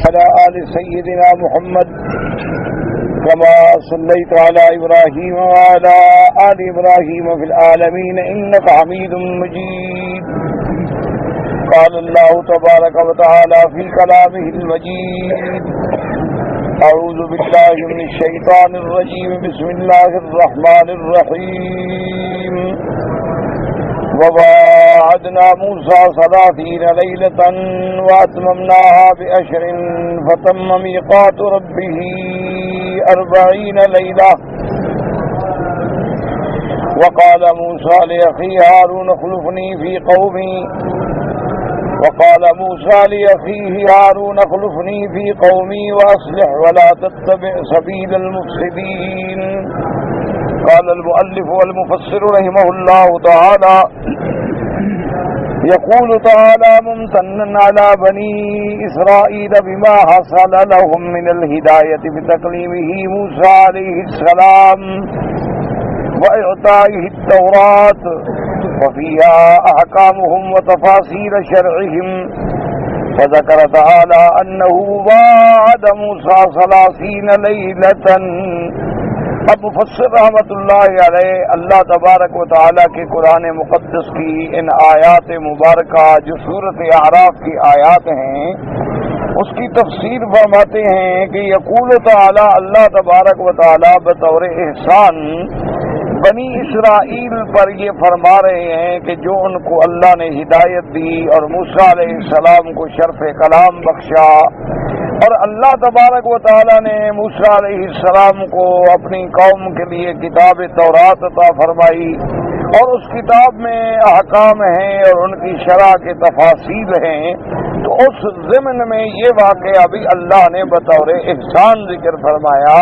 على آل سيدنا محمد كما صليت على إبراهيم وعلى آل إبراهيم في العالمين إنك حميد مجيد. قال الله تبارك وتعالى في كلامه المجيد: أعوذ بالله من الشيطان الرجيم. بسم الله الرحمن الرحيم. وواعدنا موسى 30 ليلة وأتممناها ب10 فتم ميقات ربه 40 ليلة. وقال موسى لأخيه هارون اخلفني في قومي وأصلح ولا تتبع سبيل المفسدين. قال المؤلف والمفسر رحمه الله تعالى: يقول تعالى ممتنا على بني إسرائيل بما حصل لهم من الهداية بتكليمه موسى عليه السلام وإعطائه التوراة وفيها أحكامهم وتفاصيل شرعهم. فذكر تعالى أنه وعد موسى 30 ليلة. اب مفسر رحمۃ اللہ علیہ اللہ تبارک و تعالیٰ کے قرآن مقدس کی ان آیات مبارکہ جو سورۃ اعراف کی آیات ہیں اس کی تفسیر فرماتے ہیں کہ یقول تعالیٰ اللہ تبارک و تعالیٰ بطور احسان بنی اسرائیل پر یہ فرما رہے ہیں کہ جو ان کو اللہ نے ہدایت دی اور موسیٰ علیہ السلام کو شرف کلام بخشا اور اللہ تبارک و تعالیٰ نے موسیٰ علیہ السلام کو اپنی قوم کے لیے کتاب تورات عطا فرمائی اور اس کتاب میں احکام ہیں اور ان کی شرع کے تفاصیل ہیں، تو اس ضمن میں یہ واقعہ بھی اللہ نے بطور احسان ذکر فرمایا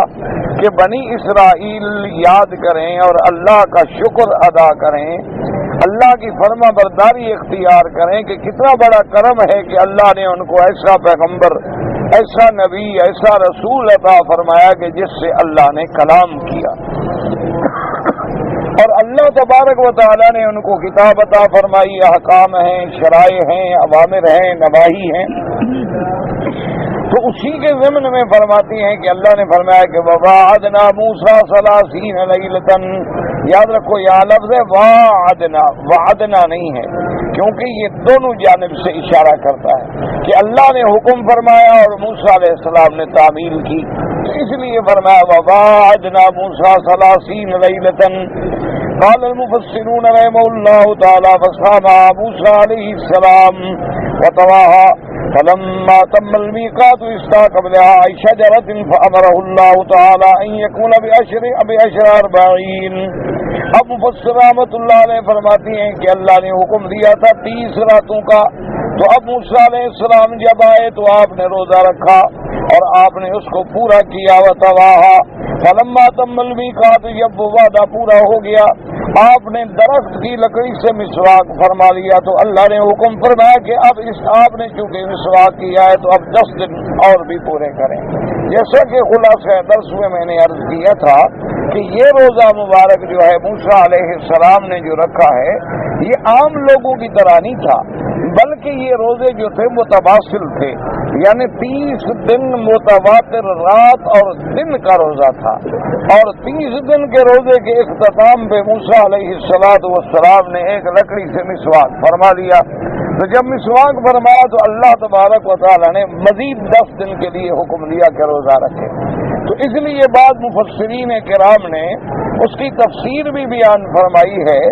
کہ بنی اسرائیل یاد کریں اور اللہ کا شکر ادا کریں، اللہ کی فرما برداری اختیار کریں کہ کتنا بڑا کرم ہے کہ اللہ نے ان کو ایسا پیغمبر، ایسا نبی، ایسا رسول عطا فرمایا کہ جس سے اللہ نے کلام کیا اور اللہ تبارک و تعالیٰ نے ان کو کتاب عطا فرمائی، احکام ہیں، شرائع ہیں، اوامر ہیں، نواہی ہیں۔ تو اسی کے ضمن میں فرماتی ہیں کہ اللہ نے فرمایا کہ وَوَعَدْنَا مُوسَىٰ 30 لَيْلَةً۔ یاد رکھو یہاں لفظ ہے وعدنا، وعدنا نہیں ہے، کیونکہ یہ دونوں جانب سے اشارہ کرتا ہے کہ اللہ نے حکم فرمایا اور موسیٰ علیہ السلام نے تعمیل کی، تو اس لیے فرمایا وَوَعَدْنَا مُوسَىٰ 30 لَيْلَةً۔ قال المفسرون رحمه الله تعالى فصام موسى عليه السلام وطواها فلما تم الميقات استاق بها شجرة فأمره الله تعالى أن يكون ب10 40۔ اب مفسر رحمۃ اللہ علیہ فرماتی ہیں کہ اللہ نے حکم دیا تھا 30 راتوں کا، تو اب موسیٰ علیہ السلام جب آئے تو آپ نے روزہ رکھا اور آپ نے اس کو پورا کیا، وطواها فلما تم الميقات، جب وہ وعدہ پورا ہو گیا آپ نے درخت کی لکڑی سے مسواک فرما لیا، تو اللہ نے حکم فرمایا کہ اب آپ نے چونکہ مسواک کیا ہے تو اب 10 دن اور بھی پورے کریں۔ جیسا کہ خلاصہ درس میں نے عرض کیا تھا کہ یہ روزہ مبارک جو ہے موسیٰ علیہ السلام نے جو رکھا ہے یہ عام لوگوں کی طرح نہیں تھا، بلکہ یہ روزے جو تھے متواصل تھے، یعنی 30 دن متواتر رات اور دن کا روزہ تھا، اور 30 دن کے روزے کے اختتام پہ موسیٰ علیہ السلام نے ایک لکڑی سے مسواک فرما لیا، تو جب مسواک فرمایا تو اللہ تبارک و تعالیٰ نے مزید 10 دن کے لیے حکم دیا کہ روزہ رکھے۔ تو اس لیے بعض مفسرین کرام نے اس کی تفسیر بھی بیان فرمائی ہے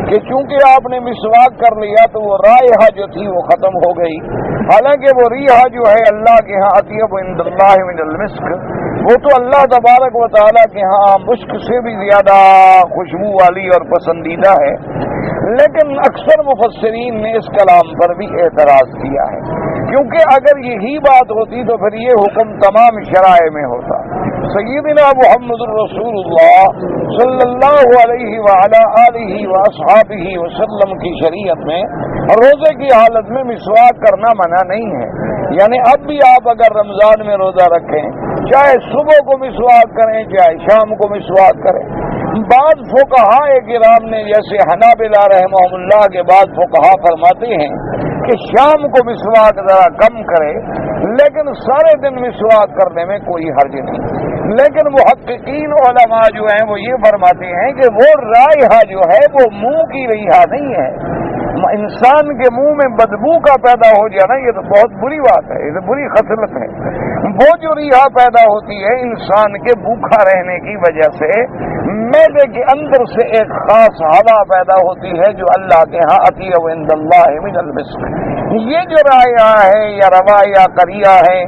کہ چونکہ آپ نے مسواک کر لیا تو وہ رائحہ جو تھی وہ ختم ہو گئی، حالانکہ وہ ریحہ جو ہے اللہ کے ہاں اطیب عند اللہ من المسک، وہ تو اللہ تبارک و تعالیٰ کے ہاں مشک سے بھی زیادہ خوشبو والی اور پسندیدہ ہے، لیکن اکثر مفسرین نے اس کلام پر بھی اعتراض کیا ہے، کیونکہ اگر یہی بات ہوتی تو پھر یہ حکم تمام شرائع میں ہوتا۔ سیدنا محمد الرسول اللہ صلی اللہ علیہ وعلی آلہ واصحابہ وسلم کی شریعت میں روزے کی حالت میں مسواک کرنا منع نہیں ہے، یعنی اب بھی آپ اگر رمضان میں روزہ رکھیں چاہے صبح کو مسواک کریں چاہے شام کو مسواک کریں۔ بعض فقہاء کرام نے جیسے حنابلہ رحمہ اللہ کے بعض فقہاء فرماتے ہیں کہ شام کو مسواک ذرا کم کرے، لیکن سارے دن مسواک کرنے میں کوئی حرج نہیں۔ لیکن محققین علماء جو ہیں وہ یہ فرماتے ہیں کہ وہ رائحہ جو ہے وہ منہ کی رائحہ نہیں ہے۔ انسان کے منہ میں بدبو کا پیدا ہو جانا یہ تو بہت بری بات ہے، یہ تو بری خصلت ہے۔ وہ جو ریحہ پیدا ہوتی ہے انسان کے بھوکا رہنے کی وجہ سے، معدے کے اندر سے ایک خاص ہوا پیدا ہوتی ہے جو اللہ کے ہاں اطیب عند اللہ من المسک۔ یہ جو رائحہ ہے یا روا یا قریہ ہے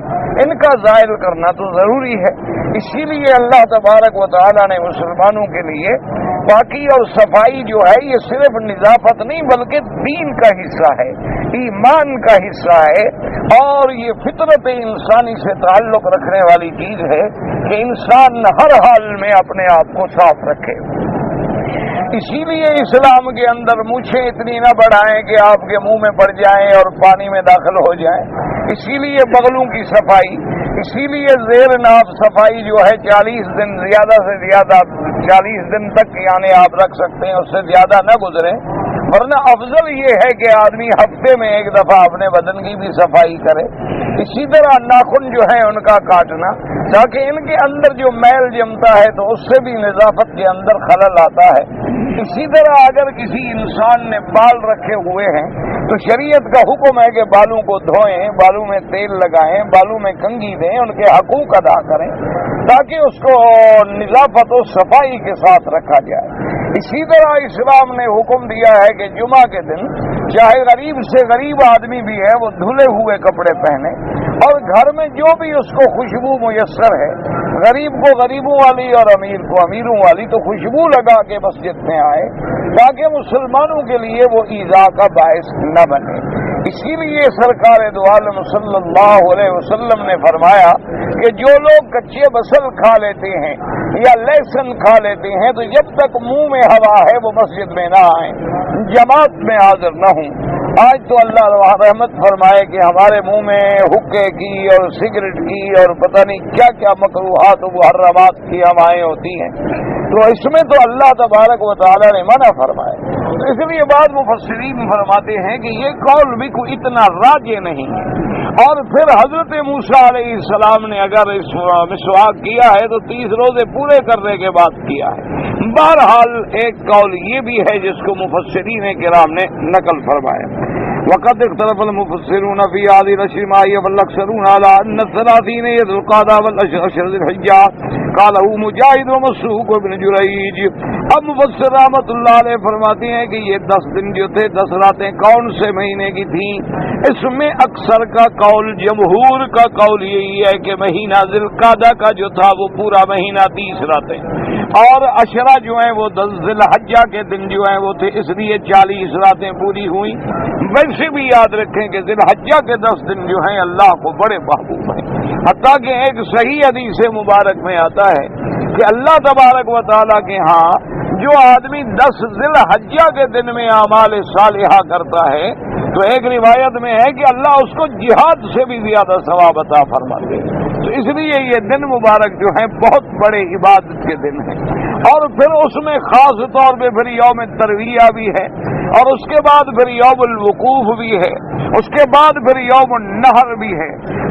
ان کا زائل کرنا تو ضروری ہے۔ اسی لیے اللہ تبارک و تعالی نے مسلمانوں کے لیے پاکی اور صفائی جو ہے یہ صرف نظافت نہیں بلکہ دین کا حصہ ہے، ایمان کا حصہ ہے، اور یہ فطرت انسانی سے تعلق رکھنے والی چیز ہے کہ انسان ہر حال میں اپنے آپ کو صاف رکھے۔ اسی لیے اسلام کے اندر مونچھیں اتنی نہ بڑھائیں کہ آپ کے منہ میں پڑ جائیں اور پانی میں داخل ہو جائیں۔ اسی لیے بغلوں کی صفائی، اسی لیے زیر ناف صفائی جو ہے 40 دن زیادہ سے زیادہ 40 دن تک یعنی آپ رکھ سکتے ہیں، اس سے زیادہ نہ گزریں، ورنہ افضل یہ ہے کہ آدمی ہفتے میں ایک دفعہ اپنے بدن کی بھی صفائی کرے۔ اسی طرح ناخن جو ہے ان کا کاٹنا، تاکہ ان کے اندر جو میل جمتا ہے تو اس سے بھی نظافت کے اندر خلل آتا ہے۔ اسی طرح اگر کسی انسان نے بال رکھے ہوئے ہیں تو شریعت کا حکم ہے کہ بالوں کو دھوئیں، بالوں میں تیل لگائیں، بالوں میں کنگھی دیں، ان کے حقوق ادا کریں تاکہ اس کو نظافت و صفائی کے ساتھ رکھا جائے۔ اسی طرح اسلام نے حکم دیا ہے کہ جمعہ کے دن چاہے غریب سے غریب آدمی بھی ہے وہ دھلے ہوئے کپڑے پہنے، اور گھر میں جو بھی اس کو خوشبو میسر ہے، غریب کو غریبوں والی اور امیر کو امیروں والی، تو خوشبو لگا کے مسجد میں آئے تاکہ مسلمانوں کے لیے وہ ایذا کا باعث نہ بنے۔ اسی لیے سرکار دو عالم صلی اللہ علیہ وسلم نے فرمایا کہ جو لوگ کچے بصل کھا لیتے ہیں یا لہسن کھا لیتے ہیں تو جب تک منہ میں ہوا ہے وہ مسجد میں نہ آئیں، جماعت میں حاضر نہ ہوں۔ آج تو اللہ رحمت فرمائے کہ ہمارے منہ میں حقے کی اور سگریٹ کی اور پتہ نہیں کیا کیا مکروہات و محرمات کی ہوائیں ہوتی ہیں، تو اس میں تو اللہ تبارک و تعالی نے منع فرمائے۔ تو اس لیے بعض مفسرین فرماتے ہیں کہ یہ قول بھی کوئی اتنا راجع نہیں ہے۔ اور پھر حضرت موسیٰ علیہ السلام نے اگر اس مسواک کیا ہے تو 30 روزے پورے کرنے کے بعد کیا ہے۔ بہرحال ایک قول یہ بھی ہے جس کو مفسرین کرام نے نقل فرمایا۔ وقد اختلف المفسرون في هذه العشر ما هي والاكثرون على ان 30 ذو القعدة والعشر ذي الحجة قاله مجاہد ومسروق وابن جریج۔ اب مفسر رحمۃ اللہ علیہ فرماتے ہیں کہ یہ 10 دن جو تھے 10 راتیں کون سے مہینے کی تھیں؟ اس میں اکثر کا قول، جمہور کا قول یہی ہے کہ مہینہ ذی القعدہ کا جو تھا وہ پورا مہینہ 30 راتیں، اور عشرہ جو ہیں وہ 10 ذی الحجہ کے دن جو ہیں وہ تھے، اس لیے 40 راتیں پوری ہوئیں۔ ویسے بھی یاد رکھیں کہ ذی الحجہ کے 10 دن جو ہیں اللہ کو بڑے محبوب ہیں، حتیٰ کہ ایک صحیح حدیث مبارک میں آتا ہے کہ اللہ تبارک و تعالیٰ کے ہاں جو آدمی 10 ذی الحجہ کے دن میں اعمال صالحہ کرتا ہے تو ایک روایت میں ہے کہ اللہ اس کو جہاد سے بھی زیادہ ثواب عطا فرماتے ہیں۔ تو اس لیے یہ دن مبارک جو ہیں بہت بڑے عبادت کے دن ہیں، اور پھر اس میں خاص طور پہ پھر یوم ترویہ بھی ہے، اور اس کے بعد پھر یوم الوقوف بھی ہے، اس کے بعد پھر یوم النحر بھی ہے،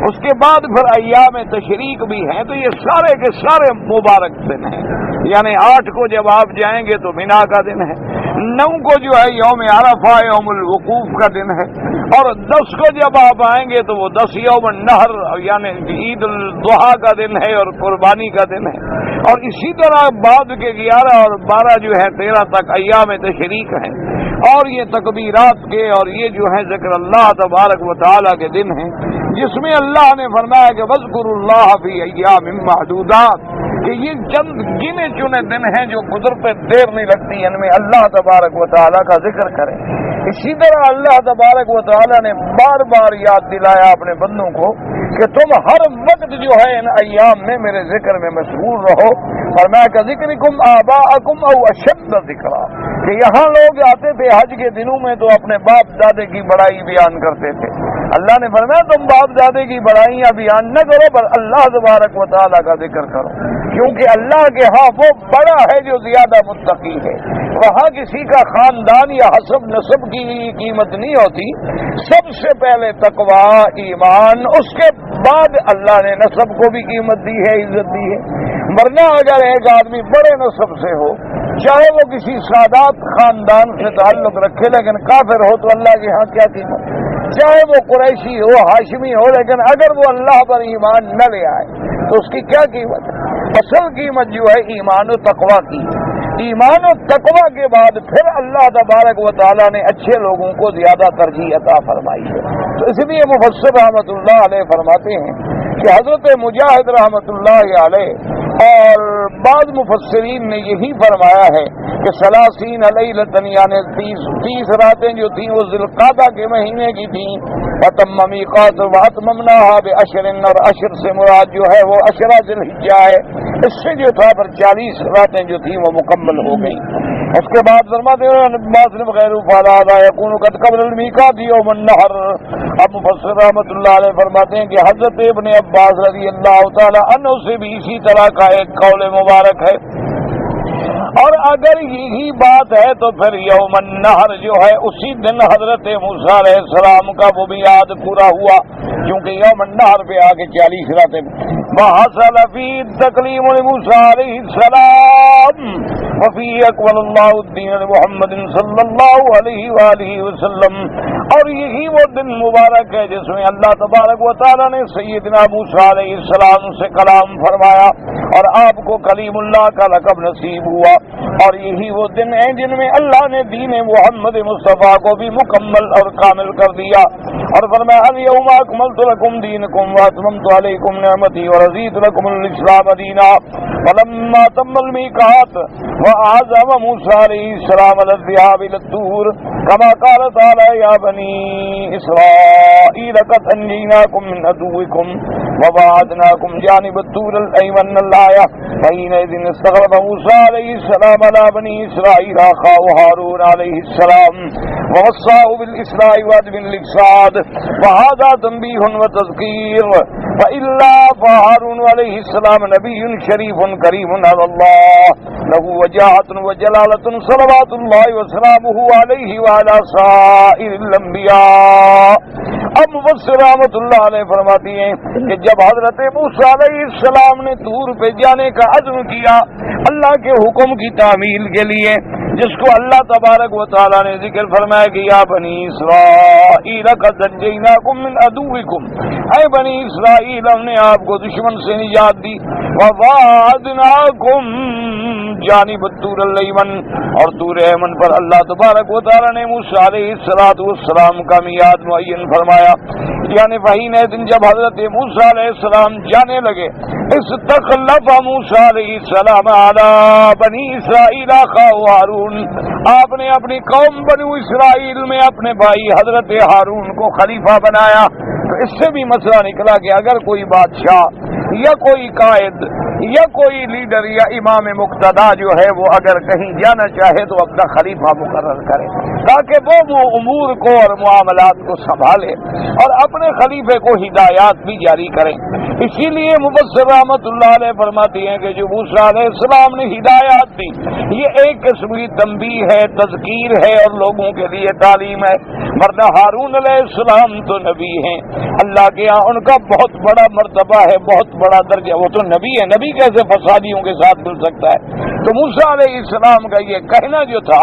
اس کے بعد پھر ایام تشریق بھی ہیں۔ تو یہ سارے کے سارے مبارک دن ہیں، یعنی 8 کو جب آپ جائیں گے تو مینا کا دن ہے، 9 کو جو ہے یوم عرفہ یوم الوقوف کا دن ہے، اور 10 کو جب آپ آئیں گے تو وہ 10 یوم النحر یعنی عید الاضحیٰ کا دن ہے اور قربانی کا دن ہے، اور اسی طرح بعد کے 11 اور 12 جو ہے 13 تک ایام تشریق ہیں، اور یہ تکبیرات کے اور یہ جو ہے ذکر اللہ تبارک و تعالیٰ کے دن ہیں، جس میں اللہ نے فرمایا کہ وَاذْكُرُوا اللَّهَ فِي أَيَّامٍ مَّعْدُودَاتٍ، کہ یہ چند گنے چنے دن ہیں جو گزرتے دیر نہیں لگتی، ان میں اللہ تبارک و تعالیٰ کا ذکر کریں۔ اسی طرح اللہ تبارک و تعالیٰ نے بار بار یاد دلایا اپنے بندوں کو کہ تم ہر وقت جو ہے ان ایام میں میرے ذکر میں مشغول رہو، فرمایا کہ ذکرکم آباءکم او اشد ذکرا، کہ یہاں لوگ آتے تھے حج کے دنوں میں تو اپنے باپ دادے کی بڑائی بیان کرتے تھے. اللہ نے فرمایا تم باپ دادے کی بڑائیاں بیان نہ کرو، پر اللہ تبارک و تعالیٰ کا ذکر کرو، کیونکہ اللہ کے ہاں وہ بڑا ہے جو زیادہ متقی ہے. وہاں کسی کا خاندان یا حسب نسب کی قیمت نہیں ہوتی، سب سے پہلے تقوی ایمان، اس کے بعد اللہ نے نسب کو بھی قیمت دی ہے، عزت دی ہے. ورنہ اگر ایک آدمی بڑے نسب سے ہو، چاہے وہ کسی سادات خاندان سے تعلق رکھے لیکن کافر ہو، تو اللہ کے ہاں کیا قیمت؟ چاہے وہ قریشی ہو، ہاشمی ہو، لیکن اگر وہ اللہ پر ایمان نہ لے آئے تو اس کی کیا قیمت ہے؟ اصل قیمت جو ہے ایمان و تقوی کی. ایمان و تقوی کے بعد پھر اللہ تبارک و تعالیٰ نے اچھے لوگوں کو زیادہ ترجیح عطا فرمائی ہے. تو اس لیے مفسر رحمۃ اللہ علیہ فرماتے ہیں کہ حضرت مجاہد رحمۃ اللہ علیہ اور بعض مفسرین نے یہی فرمایا ہے کہ 30 لیلۃ، یعنی 30 راتیں جو تھیں وہ ذی القعدہ کے مہینے کی تھیں. وتم میقات واتممناها بعشر، اور عشر سے مراد جو ہے وہ عشرہ ذی الحجہ ہے. اس سے جو تھا پر 40 راتیں جو تھیں وہ مکمل ہو گئی. اس کے بعد فرماتے ہیں غیر فلا یکون قد قبل المیقات یوم النحر. اب مفسر رحمۃ اللہ علیہ فرماتے ہیں کہ حضرت ابن عباس رضی اللہ تعالی عنہ سے بھی اسی طرح کا ایک قول مبارک ہے. اور اگر یہی بات ہے تو پھر یوم النحر جو ہے اسی دن حضرت موسیٰ علیہ السلام کا وہ میعاد پورا ہوا، کیونکہ یوم النحر پہ آگے 40 راتیں. وحصل فی تکلیم موسیٰ علیہ السلام وفی اکمل اللہ الدین محمد صلی اللہ علیہ وآلہ وسلم. اور یہی وہ دن مبارک ہے جس میں اللہ تبارک و تعالیٰ نے سیدنا موسیٰ علیہ السلام سے کلام فرمایا اور آپ کو کلیم اللہ کا لقب نصیب ہوا. اور یہی وہ دن ہیں جن میں اللہ نے دین محمد مصطفیٰ کو بھی مکمل اور کامل کر دیا. اور فرمایا الیوم اکملت لکم دینکم واتممت علیکم نعمتی ورضیت لکم الاسلام دینا. فلما تم المیقات وعزم موسیٰ علیہ السلام علی الذهاب الى الطور كما قال تعالی یا بنی اسرائیل قد انجیناکم من عدوکم وبعدناکم جانب الطور الایمن الآیہ. فحینئذ استغرب موسیٰ علیہ السلام علی بنی اسرائیل اخاہ ہارون علیہ السلام ووصاه بالإصلاح وعدم الإفساد. وهذا تنبیہ وتذکیر. فإلا فهارون علیہ السلام نبی شریف کریم علی اللہ له وجاہۃ وجلالۃ صلوات اللہ وسلامہ علیہ وعلی سائر الانبیاء. اب مفسر رحمۃ اللہ علیہ فرماتی ہیں کہ جب حضرت موسیٰ علیہ السلام نے طور پہ جانے کا عزم کیا اللہ کے حکم کی تعمیل کے لیے، جس کو اللہ تبارک و تعالیٰ نے ذکر فرمایا کہ یا بنی اسرائیل قد نجیناکم من عدوکم، اے بنی اسرائیل ہم نے آپ کو دشمن سے نجات دی. ووعدناکم جانب الطور الایمن، اور طور ایمن پر اللہ تبارک و تعالیٰ نے موسیٰ علیہ السلام کا میعاد معین فرمایا. یعنی وہی دن جب حضرت موسیٰ علیہ السلام جانے لگے، استخلف موسیٰ علیہ السلام علی بنی اسرائیل اخاہ ہارون، آپ نے اپنی قوم بنو اسرائیل میں اپنے بھائی حضرت ہارون کو خلیفہ بنایا. تو اس سے بھی مسئلہ نکلا کہ اگر کوئی بادشاہ یا کوئی قائد یا کوئی لیڈر یا امام مقتدا جو ہے وہ اگر کہیں جانا چاہے تو اپنا خلیفہ مقرر کرے تاکہ وہ امور کو اور معاملات کو سنبھالے اور اپنے خلیفے کو ہدایات بھی جاری کرے. اسی لیے مفسر رحمۃ اللہ علیہ فرماتی ہیں کہ جو موسیٰ علیہ السلام نے ہدایات دی یہ ایک قسم کی تنبیہ ہے، تذکیر ہے اور لوگوں کے لیے تعلیم ہے. ورنہ ہارون علیہ السلام تو نبی ہیں، اللہ کے یہاں ان کا بہت بڑا مرتبہ ہے، بہت بڑا درجہ. وہ تو نبی ہے، نبی کیسے فسادیوں کے ساتھ مل سکتا ہے؟ تو موسیٰ علیہ السلام کا یہ کہنا جو تھا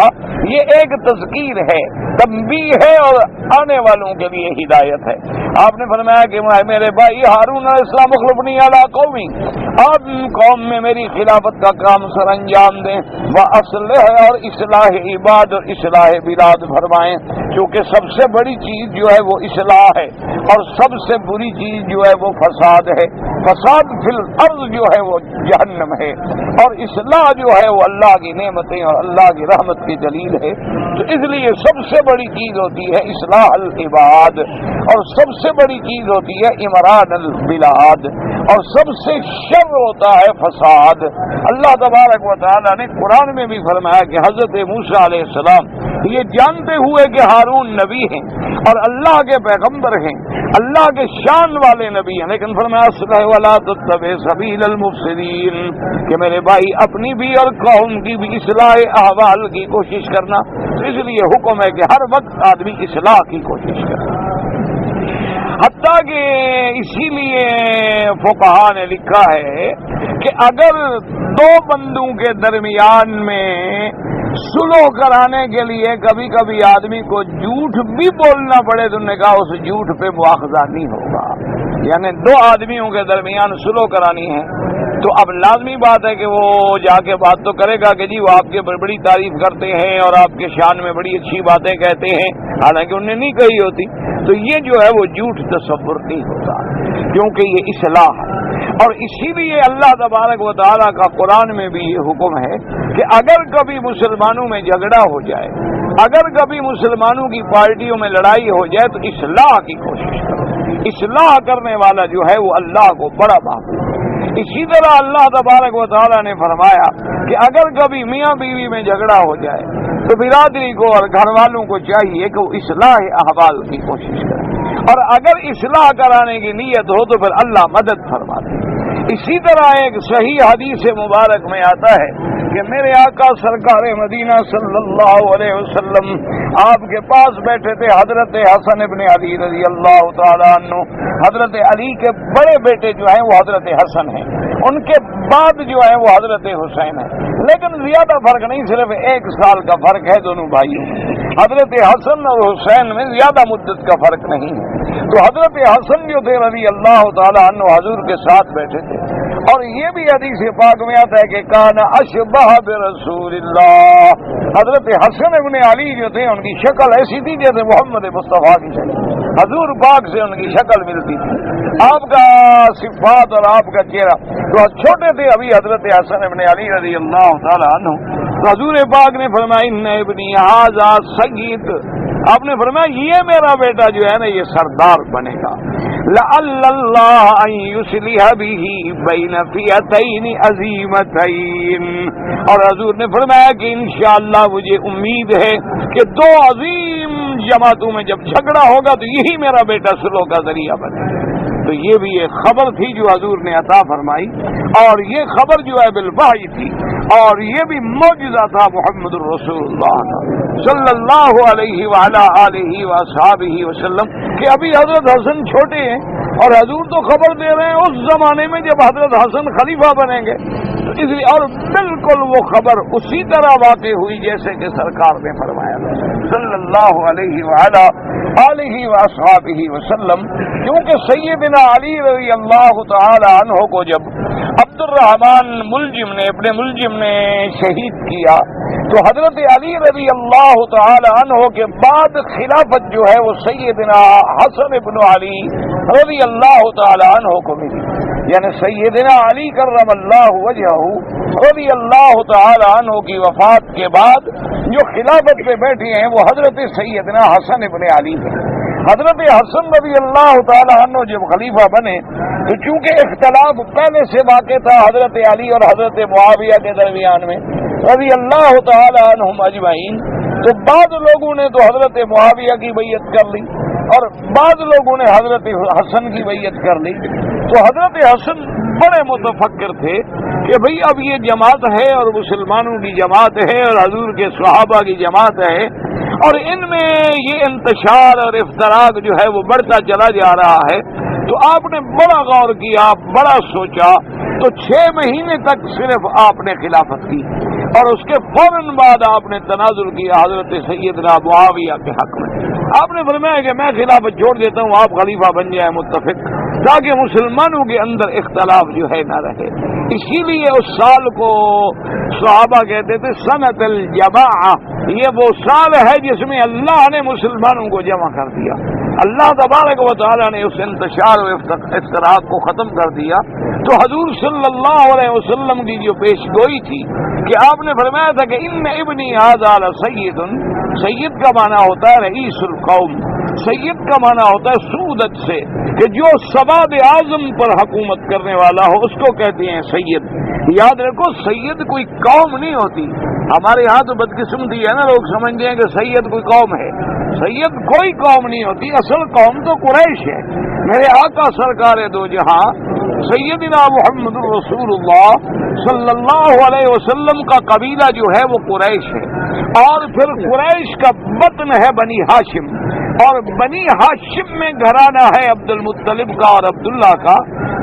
یہ ایک تذکیر ہے، تنبیہ ہے اور آنے والوں کے لیے ہدایت ہے. آپ نے فرمایا کہ میرے بھائی ہارون علیہ السلام اخلفنی علی قومی، آپ قوم میں میری خلافت کا کام سر انجام دیں، وَأَصْلِحْ، اور اصلاح عباد اور اصلاح بلاد فرمائیں. چونکہ سب سے بڑی چیز جو ہے وہ اصلاح ہے اور سب سے بری چیز جو ہے وہ فساد ہے. فساد فی الارض جو ہے وہ جہنم ہے، اور اصلاح جو ہے وہ اللہ کی نعمتیں اور اللہ کی رحمت کی دلیل ہے. تو اس لیے سب سے بڑی چیز ہوتی ہے اصلاح العباد، اور سب سے بڑی چیز ہوتی ہے امران البلاد، اور سب سے شر ہوتا ہے فساد. اللہ تبارک و تعالی نے قرآن میں بھی فرمایا کہ حضرت موسیٰ علیہ السلام یہ جانتے ہوئے کہ ہارون نبی ہیں اور اللہ کے پیغمبر ہیں، اللہ کے شان والے نبی ہیں، لیکن فرمایا اصلح ولا تتبع سبیل المفسدین، کہ میرے بھائی اپنی بھی اور قوم کی بھی اصلاح احوال کی کوشش کرنا. تو اس لیے حکم ہے کہ ہر وقت آدمی اصلاح کی کوشش کرے. حتیٰ کہ اسی لیے فقہا نے لکھا ہے کہ اگر دو بندوں کے درمیان میں صلح کرانے کے لیے کبھی کبھی آدمی کو جھوٹ بھی بولنا پڑے تو نے کہا اس جھوٹ پہ مواخذہ نہیں ہوگا. یعنی دو آدمیوں کے درمیان صلح کرانی ہے تو اب لازمی بات ہے کہ وہ جا کے بات تو کرے گا کہ جی وہ آپ کے بڑی تعریف کرتے ہیں اور آپ کے شان میں بڑی اچھی باتیں کہتے ہیں، حالانکہ انہوں نے نہیں کہی ہوتی. تو یہ جو ہے وہ جھوٹ تصور نہیں ہوتا کیونکہ یہ اصلاح ہے. اور اسی لیے اللہ تبارک و تعالیٰ کا قرآن میں بھی یہ حکم ہے کہ اگر کبھی مسلمانوں میں جھگڑا ہو جائے، اگر کبھی مسلمانوں کی پارٹیوں میں لڑائی ہو جائے تو اصلاح کی کوشش کرو. اصلاح کرنے والا جو ہے وہ اللہ کو بڑا محبوب ہے. اسی طرح اللہ تبارک و تعالیٰ نے فرمایا کہ اگر کبھی میاں بیوی میں جھگڑا ہو جائے تو برادری کو اور گھر والوں کو چاہیے کہ وہ اصلاح احوال کی کوشش کریں، اور اگر اصلاح کرانے کی نیت ہو تو پھر اللہ مدد فرماتے ہیں. اسی طرح ایک صحیح حدیث مبارک میں آتا ہے کہ میرے آقا سرکار مدینہ صلی اللہ علیہ وسلم آپ کے پاس بیٹھے تھے حضرت حسن ابن علی رضی اللہ تعالیٰ عنہ. حضرت علی کے بڑے بیٹے جو ہیں وہ حضرت حسن ہیں، ان کے بعد جو ہے وہ حضرت حسین ہے، لیکن زیادہ فرق نہیں، صرف 1 سال کا فرق ہے دونوں بھائیوں میں. حضرت حسن اور حسین میں زیادہ مدت کا فرق نہیں ہے. تو حضرت حسن جو تھے رضی اللہ تعالیٰ عنہ حضور کے ساتھ بیٹھے تھے، اور یہ بھی حدیث پاک میں آتا ہے کہ کان اشبہ برسول اللہ. حضرت حسن ابن علی جو تھے ان کی شکل ایسی تھی جیسے محمد مصطفیٰ کی شکل، حضور پاک سے ان کی شکل ملتی تھی، آپ کا صفات اور آپ کا چہرہ. تو چھوٹے تھے ابھی حضرت حسن ابن علی رضی اللہ تعالیٰ عنہ. تو حضور پاک نے فرمایا ان ابنی ھذا سید، آپ نے فرمایا یہ میرا بیٹا جو ہے نا یہ سردار بنے گا. لعل اللہ ان یصلح به بین فئتین عظیمتین، اور حضور نے فرمایا کہ انشاءاللہ مجھے امید ہے کہ دو عظیم جماعتوں میں جب جھگڑا ہوگا تو یہی میرا بیٹا صلح کا ذریعہ بنے گا. تو یہ بھی ایک خبر تھی جو حضور نے عطا فرمائی، اور یہ خبر جو ہے بالوحی تھی، اور یہ بھی معجزہ تھا محمد الرسول اللہ صلی اللہ علیہ وعلی آلہ وصحبہ وسلم کہ ابھی حضرت حسن چھوٹے ہیں اور حضور تو خبر دے رہے ہیں اس زمانے میں جب حضرت حسن خلیفہ بنیں گے. تو اس لیے اور بالکل وہ خبر اسی طرح واقع ہوئی جیسے کہ سرکار نے فرمایا صلی اللہ علیہ وعلی آلہ وصحبہ وسلم. کیونکہ سیدنا علی رضی اللہ تعالی عنہ کو جب عبد الرحمن اپنے ملجم نے شہید کیا تو حضرت علی رضی اللہ تعالی عنہ کے بعد خلافت جو ہے وہ سیدنا حسن ابن علی رضی اللہ تعالی عنہ کو ملی. یعنی سیدنا علی کرم اللہ وجہہ رضی اللہ تعالی عنہ کی وفات کے بعد جو خلافت پہ بیٹھے ہیں وہ حضرت سیدنا حسن ابن علی ہیں. حضرت حسن رضی اللہ تعالی عنہ جب خلیفہ بنے تو چونکہ اختلاف پہلے سے واقع تھا حضرت علی اور حضرت معاویہ کے درمیان میں رضی اللہ تعالی عنہم اجمعین، تو بعض لوگوں نے تو حضرت معاویہ کی بیعت کر لی اور بعض لوگوں نے حضرت حسن کی بیعت کر لی. تو حضرت حسن بڑے متفکر تھے کہ بھئی اب یہ جماعت ہے اور مسلمانوں کی جماعت ہے اور حضور کے صحابہ کی جماعت ہے اور ان میں یہ انتشار اور افتراق جو ہے وہ بڑھتا چلا جا رہا ہے. تو آپ نے بڑا غور کیا، بڑا سوچا، تو 6 مہینے تک صرف آپ نے خلافت کی اور اس کے فوراً بعد آپ نے تنازل کیا حضرت سیدنا معاویہ کے حق میں. آپ نے فرمایا کہ میں خلافت چھوڑ دیتا ہوں، آپ خلیفہ بن جائیں متفق، تاکہ مسلمانوں کے اندر اختلاف جو ہے نہ رہے. اسی لیے اس سال کو صحابہ کہتے تھے سنت الجماع، یہ وہ سال ہے جس میں اللہ نے مسلمانوں کو جمع کر دیا، اللہ تبارک و تعالیٰ نے اس انتشار و افتراق کو ختم کر دیا۔ تو حضور صلی اللہ علیہ وسلم کی جو پیش گوئی تھی کہ آپ نے فرمایا تھا کہ ان ابنی ھذا لسید، سید کا معنی ہوتا ہے رئیس القوم، سید کا معنی ہوتا ہے سعودت سے، کہ جو سواد اعظم پر حکومت کرنے والا ہو اس کو کہتے ہیں سید۔ یاد رکھو سید کوئی قوم نہیں ہوتی، ہمارے یہاں تو بدقسمتی ہے نا، لوگ سمجھتے ہیں کہ سید کوئی قوم ہے، سید کوئی قوم نہیں ہوتی، اصل قوم تو قریش ہے۔ میرے آقا سرکار دو جہاں سیدنا محمد رسول اللہ صلی اللہ علیہ وسلم کا قبیلہ جو ہے وہ قریش ہے، اور پھر قریش کا بطن ہے بنی ہاشم، اور بنی ہاشم میں گھرانہ ہے عبد المطلب کا اور عبداللہ کا،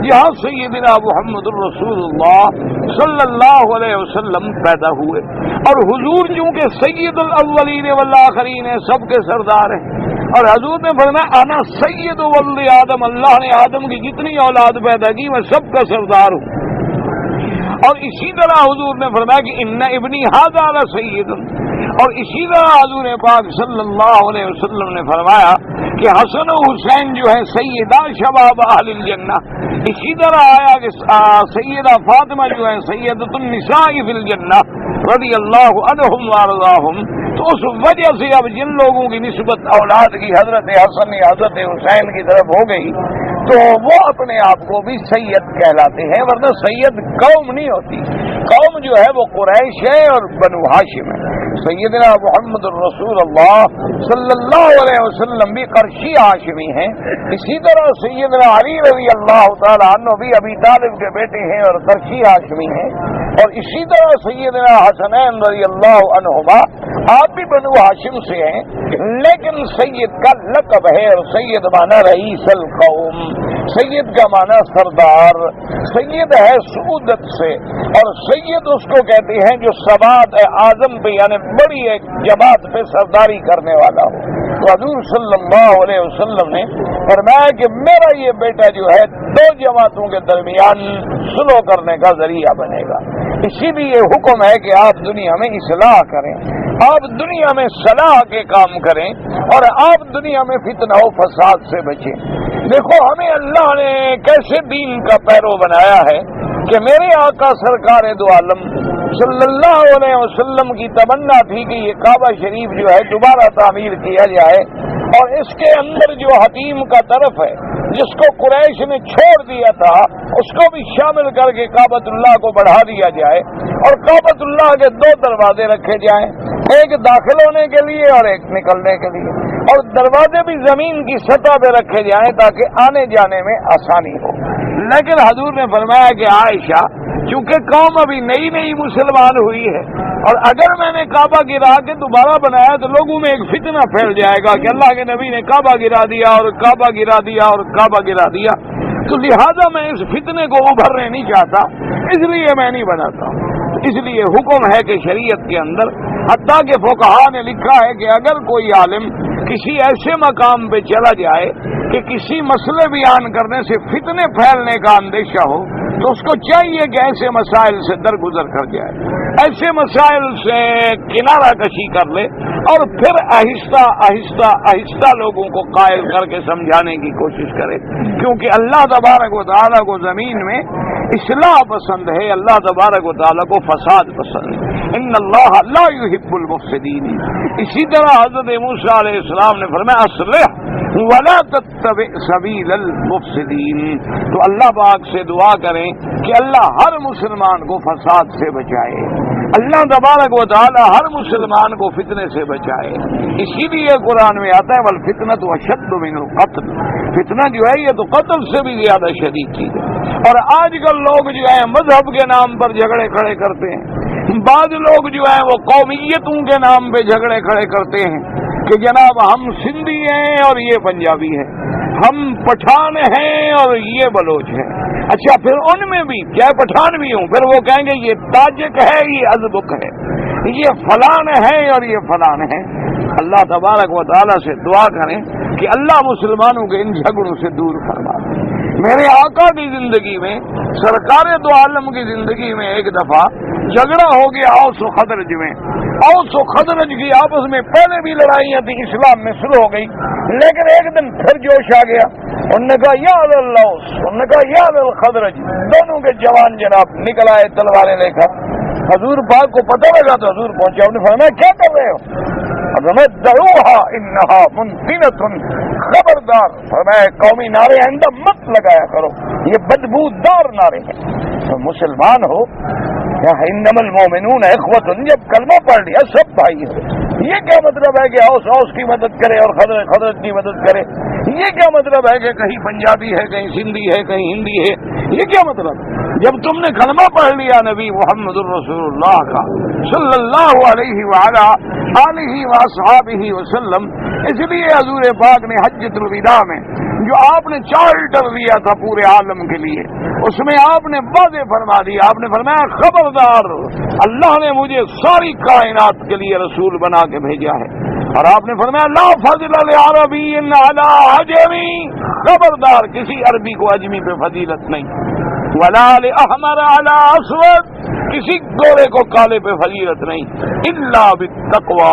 جہاں سیدنا محمد الرسول اللہ صلی اللہ علیہ وسلم پیدا ہوئے۔ اور حضور چونکہ سید الاولین والآخرین ہیں، سب کے سردار ہیں، اور حضور نے فرمایا انا سید ولد آدم، اللہ نے آدم کی جتنی اولاد پیدا کی میں سب کا سردار ہوں۔ اور اسی طرح حضور نے فرمایا کہ ان ابنی ھذا لسید، اور اسی طرح حضور پاک صلی اللہ علیہ وسلم نے فرمایا کہ حسن و حسین جو ہے سیدہ شباب اہل الجنہ، اسی طرح آیا کہ سیدہ فاطمہ جو ہے سیدۃ النساء فی الجنہ رضی اللہ عنہم وارضاہم۔ تو اس وجہ سے اب جن لوگوں کی نسبت اولاد کی حضرت حسن یا حضرت حسین کی طرف ہو گئی تو وہ اپنے آپ کو بھی سید کہلاتے ہیں، ورنہ سید قوم نہیں ہوتی، قوم جو ہے وہ قریش ہے اور بنو ہاشم ہے۔ سیدنا محمد الرسول اللہ صلی اللہ علیہ وسلم بھی قرشی ہاشمی ہیں، اسی طرح سیدنا علی رضی اللہ تعالی عنہ بھی ابی طالب کے بیٹے ہیں اور قرشی ہاشمی ہیں، اور اسی طرح سیدنا حسنین رضی اللہ عنہما آپ بھی بنو ہاشم سے ہیں، لیکن سید کا لقب ہے، اور سید مانا رئیس القوم، سید کا مانا سردار، سید ہے سعودت سے، اور سید اس کو کہتے ہیں جو سواد اعظم پہ یعنی بڑی ایک جماعت پہ سرداری کرنے والا ہو۔ تو حضور صلی اللہ علیہ وسلم نے فرمایا کہ میرا یہ بیٹا جو ہے دو جماعتوں کے درمیان سلو کرنے کا ذریعہ بنے گا، اسی لیے حکم ہے کہ آپ دنیا میں اصلاح کریں، آپ دنیا میں صلاح کے کام کریں، اور آپ دنیا میں فتنہ و فساد سے بچیں۔ دیکھو ہمیں اللہ نے کیسے دین کا پیرو بنایا ہے کہ میرے آقا سرکار دو عالم صلی اللہ علیہ وسلم کی تمنا تھی کہ یہ کعبہ شریف جو ہے دوبارہ تعمیر کیا جائے، اور اس کے اندر جو حتیم کا طرف ہے جس کو قریش نے چھوڑ دیا تھا اس کو بھی شامل کر کے کعبۃ اللہ کو بڑھا دیا جائے، اور کعبۃ اللہ کے دو دروازے رکھے جائیں، ایک داخل ہونے کے لیے اور ایک نکلنے کے لیے، اور دروازے بھی زمین کی سطح پہ رکھے جائیں تاکہ آنے جانے میں آسانی ہو۔ لیکن حضور نے فرمایا کہ عائشہ چونکہ قوم ابھی نئی نئی مسلمان ہوئی ہے، اور اگر میں نے کعبہ گرا کے دوبارہ بنایا تو لوگوں میں ایک فتنہ پھیل جائے گا کہ اللہ کے نبی نے کعبہ گرا دیا اور کعبہ گرا دیا اور کعبہ گرا دیا، تو لہذا میں اس فتنے کو ابھرنے نہیں چاہتا، اس لیے میں نہیں بناتا۔ اس لیے حکم ہے کہ شریعت کے اندر حتیٰ کہ فقہا نے لکھا ہے کہ اگر کوئی عالم کسی ایسے مقام پہ چلا جائے کہ کسی مسئلے بیان کرنے سے فتنے پھیلنے کا اندیشہ ہو تو اس کو چاہیے کہ ایسے مسائل سے درگزر کر جائے، ایسے مسائل سے کنارہ کشی کر لے، اور پھر آہستہ آہستہ آہستہ لوگوں کو قائل کر کے سمجھانے کی کوشش کرے، کیونکہ اللہ تبارک و تعالیٰ کو زمین میں اصلاح پسند ہے، اللہ تبارک و تعالیٰ کو فساد پسند ہے، ان اللہ لا یحب المفسدین۔ اسی طرح حضرت موسیٰ علیہ السلام نے فرمایا اصلح ولا تتبع سبیل المفسدین۔ تو اللہ پاک سے دعا کریں کہ اللہ ہر مسلمان کو فساد سے بچائے، اللہ تبارک و تعالی ہر مسلمان کو فتنے سے بچائے۔ اسی لیے قرآن میں آتا ہے والفتنۃ اشد من القتل، فتنہ جو ہے یہ تو قتل سے بھی زیادہ شدید چیز ہے۔ اور آج کل لوگ جو ہیں مذہب کے نام پر جھگڑے کھڑے کرتے ہیں، بعض لوگ جو ہیں وہ قومیتوں کے نام پہ جھگڑے کھڑے کرتے ہیں کہ جناب ہم سندھی ہیں اور یہ پنجابی ہے، ہم پٹھان ہیں اور یہ بلوچ ہے۔ اچھا پھر ان میں بھی چاہے پٹھان بھی ہوں پھر وہ کہیں گے یہ تاجک ہے، یہ ازبک ہے، یہ فلان ہے اور یہ فلان ہے۔ اللہ تبارک و تعالیٰ سے دعا کریں کہ اللہ مسلمانوں کے ان جھگڑوں سے دور فرما دے۔ میرے آقا کی زندگی میں، سرکار دو عالم کی زندگی میں ایک دفعہ جھگڑا ہو گیا اوس و خزرج میں. اوس و خزرج کی آپس میں پہلے بھی لڑائیاں تھیں، اسلام میں شروع ہو گئی، لیکن ایک دن پھر جوش آ گیا. انہوں نے کہا یا اللہ، انہوں نے کہا یا الخزرج. دونوں کے جوان جناب نکل آئے تلواریں لے کر. حضور پاک کو پتہ لگا تو حضور پہنچا. انہوں نے فرمایا کیا کر رہے ہو؟ دعوها انہا منتنۃ، خبردار، فرمایا قومی نعرے آئندہ مت لگایا کرو، یہ بدبودار نعرے ہیں. تو مسلمان ہو یا انما المؤمنون اخوۃ، جب کلمہ پڑھ لیا سب بھائی ہیں. یہ کیا مطلب ہے کہ اوس کی مدد کرے اور خضرت کی مدد کرے؟ یہ کیا مطلب ہے کہ کہیں پنجابی ہے، کہیں سندھی ہے، کہیں ہندی ہے؟ یہ کیا مطلب؟ جب تم نے کلمہ پڑھ لیا نبی محمد الرسول اللہ کا صلی اللہ علیہ وآلہ آلہ واصحابہ وسلم، اس لیے حضور پاک نے حجۃ الوداع میں جو آپ نے چارٹر دیا تھا پورے عالم کے لیے، اس میں آپ نے واضح فرما دیا. آپ نے فرمایا خبردار، اللہ نے مجھے ساری کائنات کے لیے رسول بنا کے بھیجا ہے. اور آپ نے فرمایا لا فضل لعربی علی عجمی، خبردار کسی عربی کو اجمی پہ فضیلت نہیں. ولا لأحمر علی اسود، کسی گورے کو کالے پہ فضیلت نہیں. الا بالتقوی،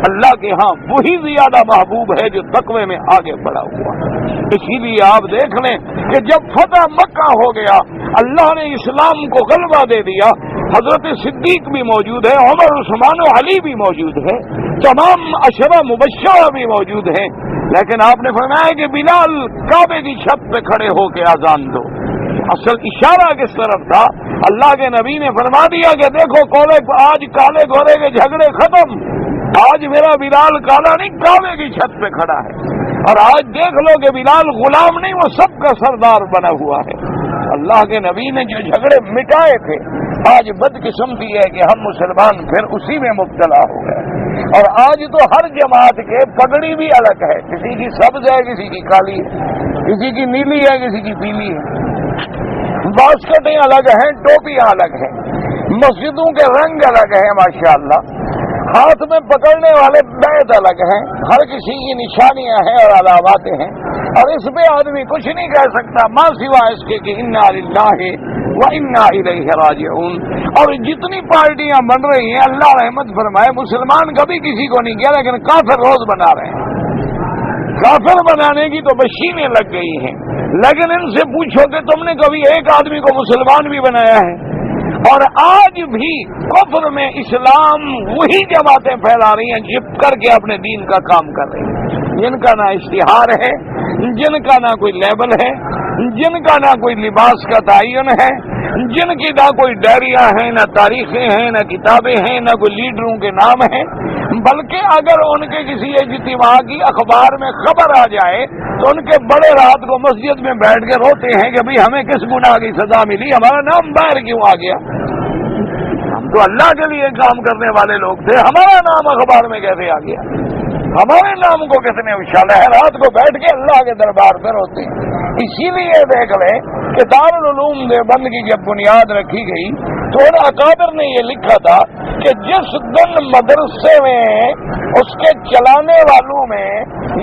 اللہ کے ہاں وہی زیادہ محبوب ہے جو تقوی میں آگے بڑھا ہوا. اسی لیے آپ دیکھ لیں کہ جب فتح مکہ ہو گیا، اللہ نے اسلام کو غلبہ دے دیا. حضرت صدیق بھی موجود ہے، عمر، عثمان و علی بھی موجود ہے، تمام عشرہ مبشرہ بھی موجود ہیں. لیکن آپ نے فرمایا کہ بلال کعبے کی چھت پہ کھڑے ہو کے اذان دو. اصل اشارہ کس طرف تھا؟ اللہ کے نبی نے فرما دیا کہ دیکھو آج کالے گورے کے جھگڑے ختم، آج میرا بلال کالا نہیں کعبے کی چھت پہ کھڑا ہے. اور آج دیکھ لو کہ بلال غلام نہیں، وہ سب کا سردار بنا ہوا ہے. اللہ کے نبی نے جو جھگڑے مٹائے تھے، آج بدقسمتی ہے کہ ہم مسلمان پھر اسی میں مبتلا ہو گئے. اور آج تو ہر جماعت کے پگڑی بھی الگ ہے، کسی کی سبز ہے، کسی کی کالی ہے، کسی کی نیلی ہے، کسی کی پیلی ہے. باسکٹیں الگ ہیں، ٹوپیاں الگ ہیں، مسجدوں کے رنگ الگ ہیں ماشاءاللہ، ہاتھ میں پکڑنے والے بیت الگ ہیں، ہر کسی کی نشانیاں ہیں اور علاماتیں ہیں. اور اس پہ آدمی کچھ نہیں کہہ سکتا ماں سوا اس کے کہ انا للہ و انا الیہ راجعون. اور جتنی پارٹیاں بن رہی ہیں، اللہ رحمت فرمائے، مسلمان کبھی کسی کو نہیں کیا، لیکن کافر روز بنا رہے ہیں. کافر بنانے کی تو مشینیں لگ گئی ہیں، لیکن ان سے پوچھو کہ تم نے کبھی ایک آدمی کو مسلمان بھی بنایا ہے؟ اور آج بھی کفر میں اسلام وہی جماعتیں پھیلا رہی ہیں جپ کر کے اپنے دین کا کام کر رہی ہیں، جن کا نہ اشتہار ہے، جن کا نہ کوئی لیبل ہے، جن کا نہ کوئی لباس کا تعین ہے، جن کی نہ کوئی ڈائریاں ہیں، نہ تاریخیں ہیں، نہ کتابیں ہیں، نہ کوئی لیڈروں کے نام ہیں. بلکہ اگر ان کے کسی اجتماع کی اخبار میں خبر آ جائے تو ان کے بڑے رات کو مسجد میں بیٹھ کے روتے ہیں کہ بھئی ہمیں کس گناہ کی سزا ملی، ہمارا نام باہر کیوں آ گیا؟ ہم تو اللہ کے لیے کام کرنے والے لوگ تھے، ہمارا نام اخبار میں کیسے آ گیا؟ ہمارے نام کو کتنے اچھالا ہے، رات کو بیٹھ کے اللہ کے دربار پر ہوتے ہیں. اسی لیے دیکھ لیں کہ دارالعلوم دیوبند کی جب بنیاد رکھی گئی تو ان اکابر نے یہ لکھا تھا کہ جس دن مدرسے میں اس کے چلانے والوں میں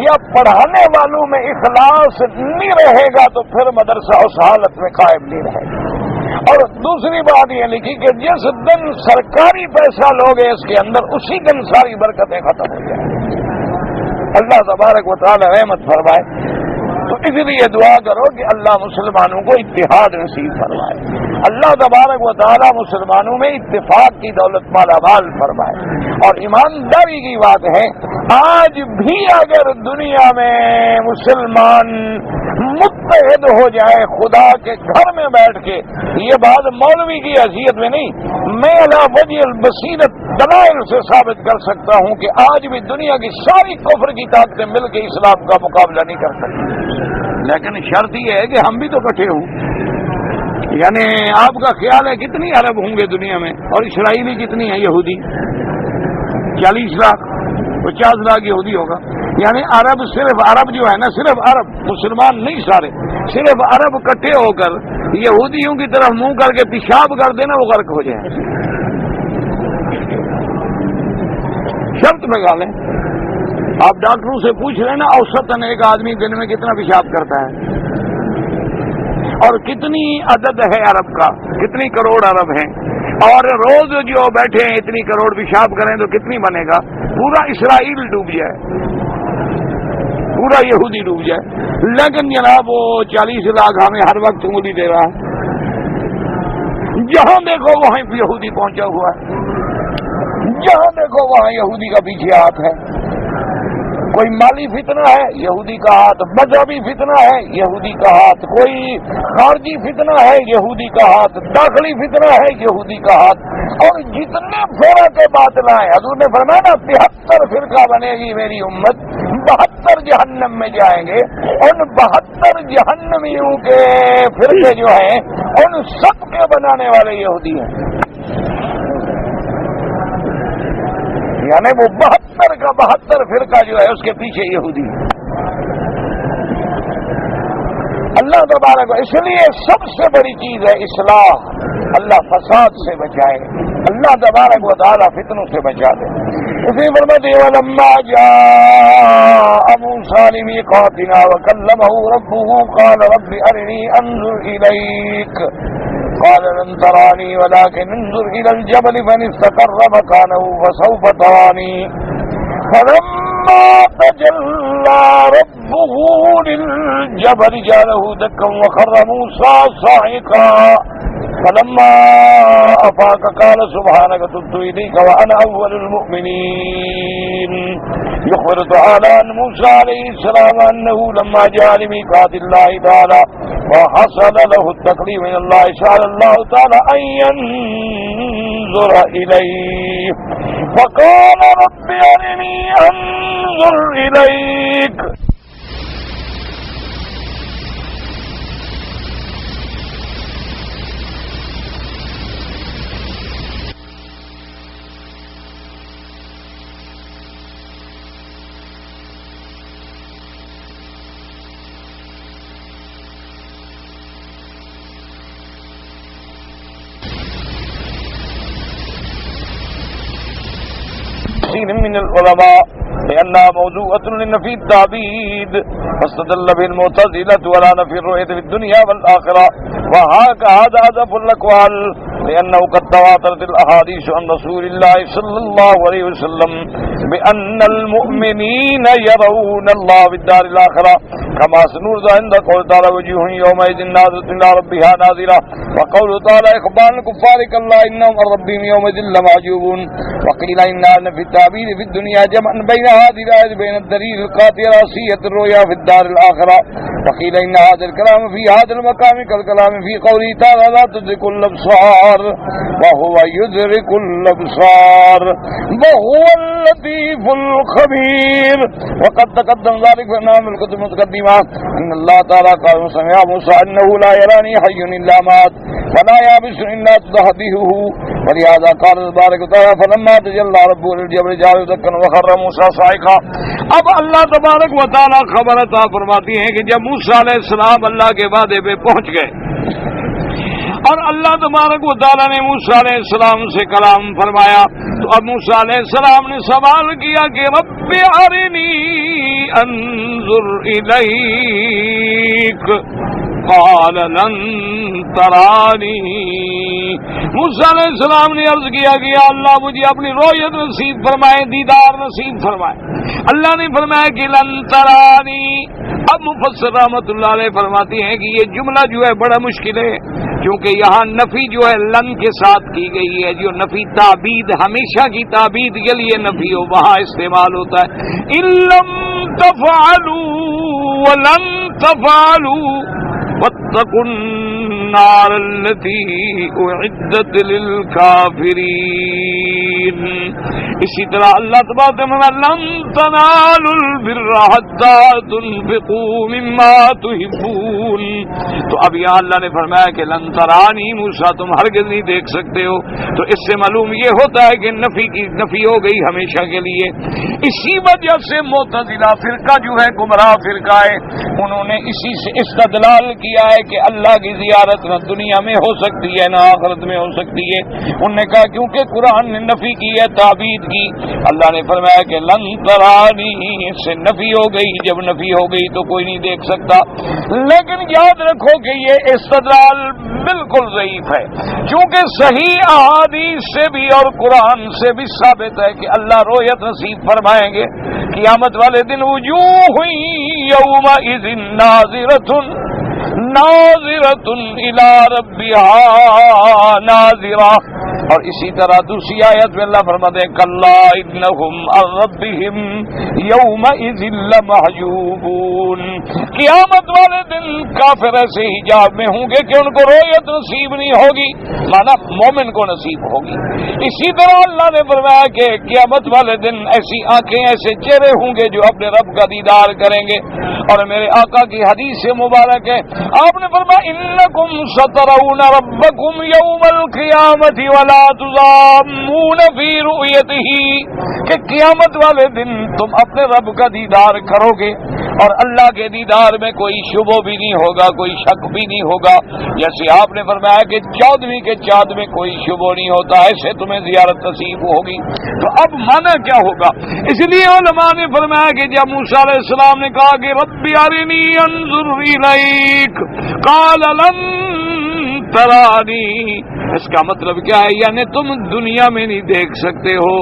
یا پڑھانے والوں میں اخلاص نہیں رہے گا تو پھر مدرسہ اس حالت میں قائم نہیں رہے گا. اور دوسری بات یہ لکھی کہ جس دن سرکاری پیسہ لوگے اس کے اندر، اسی دن ساری برکتیں ختم ہو جائیں. اللہ تبارک و تعالی رحمت فرمائے. تو اس لیے دعا کرو کہ اللہ مسلمانوں کو اتحاد نصیب فرمائے، اللہ تبارک و تعالی مسلمانوں میں اتفاق کی دولت مالا مال فرمائے. اور ایمانداری کی بات ہے، آج بھی اگر دنیا میں مسلمان متحد ہو جائے خدا کے گھر میں بیٹھ کے، یہ بات مولوی کی حیثیت میں نہیں، میں علی وجہ البصیرت دلائل سے ثابت کر سکتا ہوں کہ آج بھی دنیا کی ساری کفر کی طاقتیں مل کے اسلام کا مقابلہ نہیں کر سکتی. لیکن شرط یہ ہے کہ ہم بھی تو اکٹھے ہوں. یعنی آپ کا خیال ہے کتنی عرب ہوں گے دنیا میں، اور اسرائیلی کتنی ہیں یہودی؟ 40 لاکھ 50 لاکھ یہودی ہوگا. یعنی عرب، صرف عرب جو ہے نا، صرف عرب، مسلمان نہیں سارے، صرف عرب اکٹھے ہو کر یہودیوں کی طرف منہ کر کے پیشاب کر دینا، وہ غرق ہو جائے. شرط لگا لیں. آپ ڈاکٹروں سے پوچھ رہے نا اوسطاً ایک آدمی دن میں کتنا پیشاب کرتا ہے؟ اور کتنی عدد ہے عرب کا، کتنی کروڑ عرب ہیں، اور روز جو بیٹھے ہیں اتنی کروڑ پیشاب کریں تو کتنی بنے گا؟ پورا اسرائیل ڈوب جائے، پورا یہودی ڈوب جائے، لیکن جناب وہ 40 لاکھ ہمیں ہر وقت انگلی دے رہا ہے، جہاں دیکھو وہاں یہودی پہنچا ہوا ہے، جہاں دیکھو وہاں یہودی کا پیچھے ہاتھ ہے، کوئی مالی فتنہ ہے یہودی کا ہاتھ، مذہبی فتنہ ہے یہودی کا ہاتھ، کوئی خارجی فتنہ ہے یہودی کا ہاتھ، داخلی فتنہ ہے یہودی کا ہاتھ، اور جتنے فرقے باطل ہیں، حضور نے فرمایا نا 73 فرقہ بنے گی میری امت، 72 جہنم میں جائیں گے، ان 72 جہنمیوں کے فرقے جو ہیں ان سب کے بنانے والے یہودی ہیں، یعنی وہ 72 کا 72 فرقہ جو ہے اس کے پیچھے یہودی ہے۔ اللہ تبارک اس لیے سب سے بڑی چیز ہے اصلاح، اللہ فساد سے بچائے، اللہ تبارک و تعالی فتنوں سے بچا دے۔ اسی فرماتے ہیں وَلَمَّا جَاءَ مُوسَىٰ لِمِيقَاتِنَا وَكَلَّمَهُ رَبُّهُ قَالَ رَبِّ أَرِنِي أَنظُرْ إِلَيْكَ قَالَ لَن تَرَانِي وَلَٰكِنِ انظُرْ إِلَى الْجَبَلِ فَإِنِ اسْتَقَرَّ مَكَانَهُ فَسَوْفَ تَرَانِي فَلَمَّا تَجَلَّىٰ رَبُّهُ لِلْجَبَلِ جَعَلَهُ دَكًّا وَخَرَّ مُوسَىٰ صَعِقًا فلما أفاق قال سبحانك تبت إليك وأنا أول المؤمنين۔ يخبر تعالى عن موسى عليه السلام أنه لما جاء لميقات الله تعالى وحصل له التكليف من الله سأل الله تعالى أن ينظر إليه فقال رب أرني أنظر إليك۔ من العلماء لأنها موضوعة لنفي التعبيد فاستدل بالمعتزلة ولا نفي الرؤية في الدنيا والآخرة وهذا هدف الأقوال لأنه قد تواترت الأحاديث عن رسول الله صلى الله عليه وسلم بأن المؤمنين يرون الله في الدار الآخرة كما سنورد عند قول تعالى وجوه يومئذ ناظرة إلى ربها ناظرة وقول تعالى إخبار الكفار كلا إنهم عن ربهم يومئذ لمحجوبون وقيل إن في التعبير في الدنيا جمعا بين هذه الآية بين الدليل القاطع راسية الرؤيا في الدار الآخرة وقيل إن هذا الكلام في هذا المقام كالكلام في قوله تعالى لا تدرك الأبصار وهو يدرك الأبصار وهو اللطيف الخبير وقد تقدم ذلك في نام الكتب المتقدمة إن الله تعالى قال سمع موسى أنه لا يراني حي إلا مات ولا يابس إلا تدهده ولهذا قال تبارك وتعالى فلما تجلى ربه للجبل جعله دكا وخر موسى صاعقا۔ اب اللہ تبارک و تعالی خبر عطا فرماتی ہے کہ جب موسیٰ علیہ السلام اللہ کے وعدے پہ پہنچ گئے اور اللہ تبارک و تعالی نے موسیٰ علیہ السلام سے کلام فرمایا تو اب موسیٰ علیہ السلام نے سوال کیا کہ رب ارنی انظر الیک قال لن ترانی۔ موسیٰ علیہ السلام نے عرض کیا کہ یا اللہ مجھے اپنی رؤیت نصیب فرمائے، دیدار نصیب فرمائے۔ اللہ نے فرمایا کہ لن ترانی۔ اب مفسر رحمۃ اللہ علیہ فرماتی ہیں کہ یہ جملہ جو ہے بڑا مشکل ہے کیونکہ یہاں نفی جو ہے لن کے ساتھ کی گئی ہے، جو نفی تعبید ہمیشہ کی تعبید کے لیے نفی ہو وہاں استعمال ہوتا ہے۔ ان لم تفعلوا ولن تفعلوا واتقوا النار التي اعدت للكافرين۔ اسی طرح اللہ تبارک و تعالی لن تنالوا البر حتى تنفقوا مما تحبون۔ تو اب یہاں اللہ نے فرمایا کہ لن ترانی موسیٰ تم ہرگز نہیں دیکھ سکتے ہو، تو اس سے معلوم یہ ہوتا ہے کہ نفی ہو گئی ہمیشہ کے لیے۔ اسی وجہ سے معتزلہ فرقہ جو ہے گمراہ فرقہ ہے، انہوں نے اسی سے استدلال کیا ہے کہ اللہ کی زیارت نہ دنیا میں ہو سکتی ہے نہ آخرت میں ہو سکتی ہے؟ انہوں نے کہا کیونکہ قرآن نے نفی کی ہے، تعبید کی۔ اللہ نے فرمایا کہ لن ترانی، اس سے نفی ہو گئی، جب نفی ہو گئی تو کوئی نہیں دیکھ سکتا۔ لیکن یاد رکھو کہ یہ استدلال بالکل ضعیف ہے، چونکہ صحیح احادیث سے بھی اور قرآن سے بھی ثابت ہے کہ اللہ رؤیت نصیب فرمائیں گے قیامت والے دن۔ وجوہ یومئذ ناظرۃ ناظرۃ الی ربها ناظرہ۔ اور اسی طرح دوسری آیت میں اللہ فرماتے ہیں کلا انہم عن ربہم یومئذ لمحجوبون۔ قیامت والے دن کافر ایسے حجاب میں ہوں گے کہ ان کو رؤیت نصیب نہیں ہوگی، مانا مومن کو نصیب ہوگی۔ اسی طرح اللہ نے فرمایا کہ قیامت والے دن ایسی آنکھیں، ایسے چہرے ہوں گے جو اپنے رب کا دیدار کریں گے۔ اور میرے آقا کی حدیث مبارک ہے، آپ نے فرمایا انکم سترون ربکم یوم القیامت ولا تضامون فی رؤیتہ، کہ قیامت والے دن تم اپنے رب کا دیدار کرو گے اور اللہ کے دیدار میں کوئی شبہ بھی نہیں ہوگا، کوئی شک بھی نہیں ہوگا۔ جیسے آپ نے فرمایا کہ 14ویں کے چاند میں کوئی شبہ نہیں ہوتا، ایسے تمہیں زیارت نصیب ہوگی۔ تو اب مانا کیا ہوگا؟ اس لیے علماء نے فرمایا کہ جب موسیٰ علیہ السلام نے کہا کہ رب ارنی انظر الیک قال لن ترانی، اس کا مطلب کیا ہے؟ یعنی تم دنیا میں نہیں دیکھ سکتے ہو،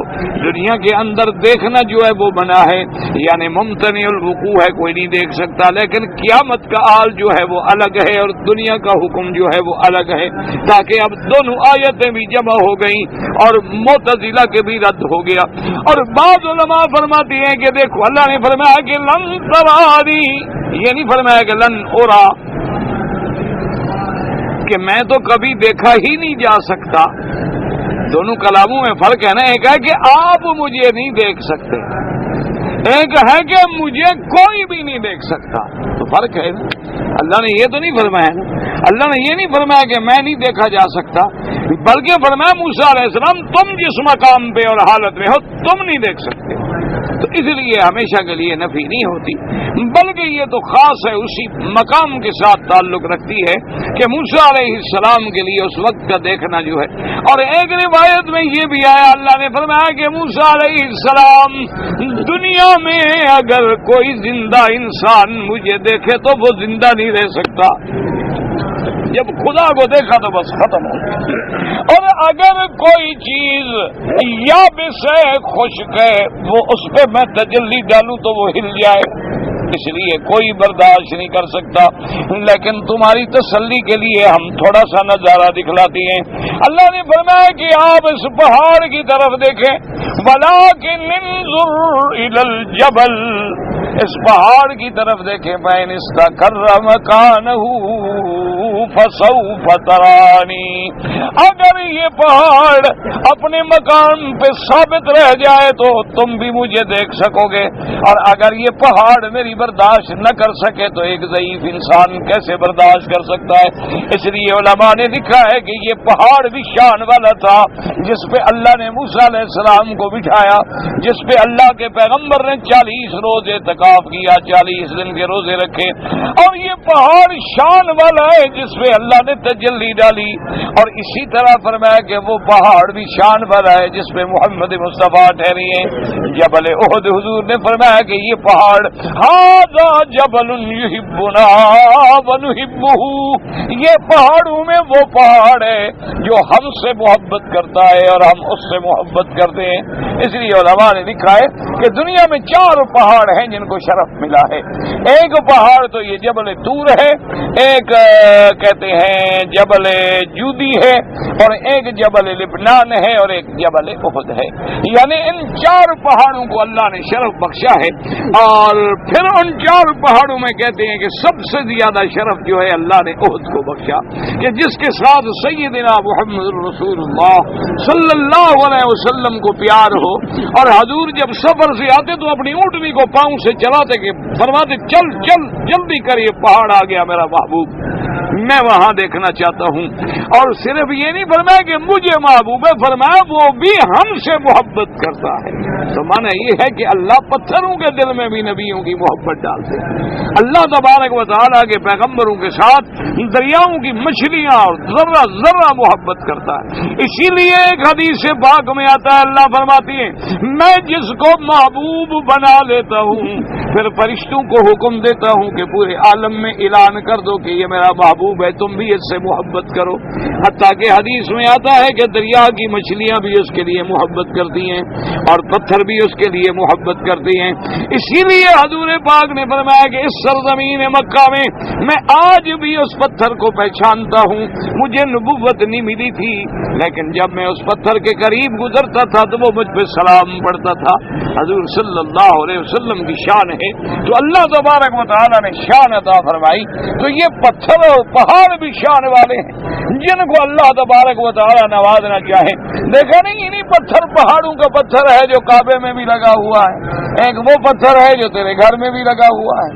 دنیا کے اندر دیکھنا جو ہے وہ بنا ہے، یعنی ممتنع الوقوع ہے، کوئی نہیں دیکھ سکتا، لیکن قیامت کا حال جو ہے وہ الگ ہے اور دنیا کا حکم جو ہے وہ الگ ہے، تاکہ اب دونوں آیتیں بھی جمع ہو گئیں اور معتزلہ کے بھی رد ہو گیا۔ اور بعض علماء فرماتی ہیں کہ دیکھو اللہ نے فرمایا کہ لن ترانی، یہ نہیں فرمایا کہ لن ارا، کہ میں تو کبھی دیکھا ہی نہیں جا سکتا۔ دونوں کلاموں میں فرق ہے نا، ایک ہے کہ آپ مجھے نہیں دیکھ سکتے، ایک ہے کہ مجھے کوئی بھی نہیں دیکھ سکتا، تو فرق ہے نا۔ اللہ نے یہ تو نہیں فرمایا نا، اللہ نے یہ نہیں فرمایا کہ میں نہیں دیکھا جا سکتا، بلکہ فرمایا موسیٰ علیہ السلام تم جس مقام پہ اور حالت میں ہو تم نہیں دیکھ سکتے۔ تو اس لیے ہمیشہ کے لیے نفی نہیں ہوتی، بلکہ یہ تو خاص ہے، اسی مقام کے ساتھ تعلق رکھتی ہے کہ موسیٰ علیہ السلام کے لیے اس وقت کا دیکھنا جو ہے۔ اور ایک روایت میں یہ بھی آیا، اللہ نے فرمایا کہ موسیٰ علیہ السلام دنیا میں اگر کوئی زندہ انسان مجھے دیکھے تو وہ زندہ نہیں رہ سکتا، جب خدا کو دیکھا تو بس ختم ہو گیا۔ اور اگر کوئی چیز یابس ہے، خشک ہے، وہ اس پہ میں تجلی ڈالوں تو وہ ہل جائے، اس لیے کوئی برداشت نہیں کر سکتا۔ لیکن تمہاری تسلی کے لیے ہم تھوڑا سا نظارہ دکھلاتے ہیں۔ اللہ نے فرمایا کہ آپ اس پہاڑ کی طرف دیکھیں، وَلَٰكِنْ انظُرْ إِلَى الْجَبَلِ، اس پہاڑ کی طرف دیکھیں، فَإِنِ اسْتَقَرَّ مَكَانَهُ فَسَوْفَ تَرَانِي، اگر یہ پہاڑ اپنے مکان پہ ثابت رہ جائے تو تم بھی مجھے دیکھ سکو گے، اور اگر یہ پہاڑ میری برداشت نہ کر سکے تو ایک ضعیف انسان کیسے برداشت کر سکتا ہے؟ اس لیے علماء نے لکھا ہے کہ یہ پہاڑ بھی شان والا تھا، جس پہ اللہ نے موسیٰ علیہ السلام کو بٹھایا، جس پہ اللہ کے پیغمبر نے 40 روز اعتکاف کیا، 40 دن کے روزے رکھے، اور یہ پہاڑ شان والا ہے جس پہ اللہ نے تجلی ڈالی۔ اور اسی طرح فرمایا کہ وہ پہاڑ بھی شان والا ہے جس پہ محمد مصطفیٰ ٹھہری ہیں، جبل احد۔ حضور نے فرمایا کہ یہ پہاڑ ھذا جبل یحبنا ونحبہ، یہ پہاڑوں میں وہ پہاڑ ہے جو ہم سے محبت کرتا ہے اور ہم اس سے محبت کرتے ہیں۔ اس لیے علماء نے لکھا ہے کہ دنیا میں 4 پہاڑ ہیں جن کو شرف ملا ہے۔ ایک پہاڑ تو یہ جبل طور ہے، ایک کہتے ہیں جبل جودی ہے، اور ایک جبل لبنان ہے، اور ایک جبل احد ہے۔ یعنی ان 4 پہاڑوں کو اللہ نے شرف بخشا ہے، اور پھر ان 4 پہاڑوں میں کہتے ہیں کہ سب سے زیادہ شرف جو ہے اللہ نے احد کو بخشا، کہ جس کے ساتھ سیدنا محمد رسول اللہ صلی اللہ علیہ وسلم کو پیار ہو، اور حضور جب سفر سے آتے تو اپنی اونٹنی کو پاؤں سے چلاتے کہ فرماتے چل چل جلدی کر، یہ پہاڑ آ گیا میرا محبوب۔ میں وہاں دیکھنا چاہتا ہوں. اور صرف یہ نہیں فرمایا کہ مجھے محبوب ہے، فرمایا وہ بھی ہم سے محبت کرتا ہے. تو معنی یہ ہے کہ اللہ پتھروں کے دل میں بھی نبیوں کی محبت ڈالتے ہیں. اللہ تبارک و تعالیٰ کے پیغمبروں کے ساتھ دریاؤں کی مچھلیاں اور ذرہ ذرہ محبت کرتا ہے. اسی لیے ایک حدیث پاک میں آتا ہے، اللہ فرماتی ہے میں جس کو محبوب بنا لیتا ہوں پھر فرشتوں کو حکم دیتا ہوں کہ پورے عالم میں اعلان کر دو کہ یہ میرا محبوب ہے، تم بھی اس سے محبت کرو. حتیٰ کہ حدیث میں آتا ہے کہ دریا کی مچھلیاں بھی اس کے لیے محبت کرتی ہیں اور پتھر بھی اس کے لیے محبت کرتی ہیں. اسی لیے حضور پاک نے فرمایا کہ اس سرزمین مکہ میں آج بھی اس پتھر کو پہچانتا ہوں. مجھے نبوت نہیں ملی تھی لیکن جب میں اس پتھر کے قریب گزرتا تھا تو وہ مجھ پہ سلام پڑھتا تھا. حضور صلی اللہ علیہ وسلم کی شان ہے تو اللہ تبارک و تعالیٰ نے شان عطا فرمائی. تو یہ پتھر اور پہاڑ بھی شان والے ہیں جن کو اللہ تبارک و تعالیٰ نوازنا چاہے. دیکھا نہیں انہیں پتھر پہاڑوں کا پتھر ہے جو کعبے میں بھی لگا ہوا ہے، ایک وہ پتھر ہے جو تیرے گھر میں بھی لگا ہوا ہے،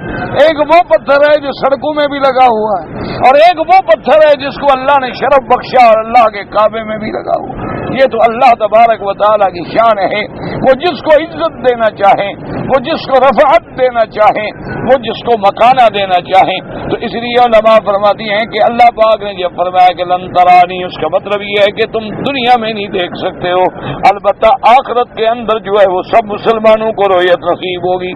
ایک وہ پتھر ہے جو سڑکوں میں بھی لگا ہوا ہے، اور ایک وہ پتھر ہے جس کو اللہ نے شرف بخشا اور اللہ کے کعبے میں بھی لگا ہوا ہے. یہ تو اللہ تبارک و تعالیٰ کی شان ہے. وہ جس کو عزت دینا چاہیں، وہ جس کو رفعت دینا چاہیں، وہ جس کو مکانہ دینا چاہیں. تو اس لیے علماء فرماتی ہیں کہ اللہ پاک نے جب فرمایا کہ لن ترانی، اس کا مطلب یہ ہے کہ تم دنیا میں نہیں دیکھ سکتے ہو، البتہ آخرت کے اندر جو ہے وہ سب مسلمانوں کو رؤیت نصیب ہوگی.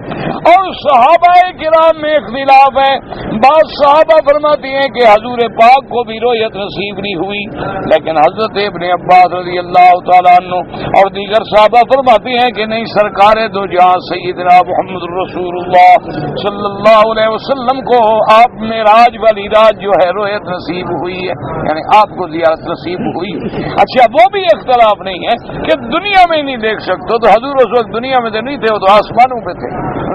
اور صحابہ کرام میں اختلاف ہے. بعض صحابہ فرماتی ہیں کہ حضور پاک کو بھی رؤیت نصیب نہیں ہوئی، لیکن حضرت ابن عباس رضی اللہ تعالیٰ عنہ اور دیگر صحابہ فرماتی ہیں کہ نہیں، سرکار دو جہاں سیدنا محمد رسول اللہ صلی اللہ علیہ وسلم کو آپ معراج والی رات جو ہے رؤیت نصیب ہوئی ہے، یعنی آپ کو زیارت نصیب ہوئی. اچھا وہ بھی اختلاف نہیں ہے کہ دنیا میں نہیں دیکھ سکتے. تو حضور اس وقت دنیا میں تو نہیں تھے، وہ تو آسمانوں پہ تھے،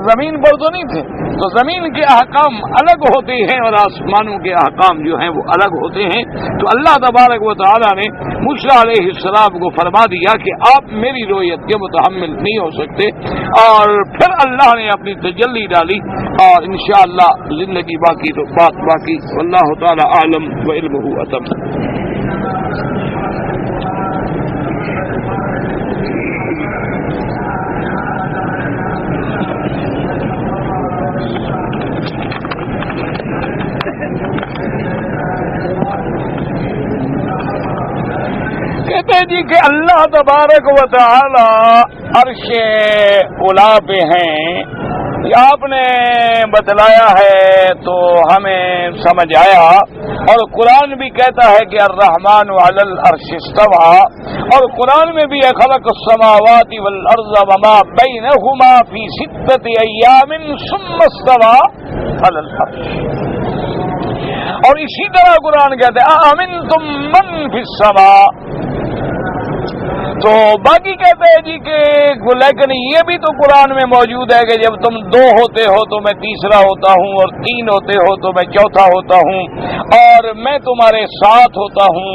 زمین پر تو نہیں تھے. تو زمین کے احکام الگ ہوتے ہیں اور آسمانوں کے احکام جو ہیں وہ الگ ہوتے ہیں. تو اللہ تبارک و تعالیٰ نے موسیٰ علیہ السلام کو فرما دیا کہ آپ میری رؤیت کے متحمل نہیں ہو سکتے، اور پھر اللہ نے اپنی تجلی ڈالی اور انشاءاللہ زندگی باقی تو بات باقی. واللہ تعالی عالم وعلمہ اتم. کہتے ہیں جی کہ اللہ تبارک و تعالی عرش اولا پہ ہیں. آپ نے بتلایا ہے تو ہمیں سمجھ آیا، اور قرآن بھی کہتا ہے کہ الرحمن علی العرش استوى، اور قرآن میں بھی خلق السماوات والارض وما بینہما فی 6 ایام ثم استوى علی العرش. اور اسی طرح قرآن کہتے ہیں اَأَمِنْتُم مَّن فِي السَّمَاءِ. تو باقی کہتے ہیں جی کہ لیکن یہ بھی تو قرآن میں موجود ہے کہ جب تم 2 ہوتے ہو تو میں تیسرا ہوتا ہوں، اور 3 ہوتے ہو تو میں چوتھا ہوتا ہوں، اور میں تمہارے ساتھ ہوتا ہوں.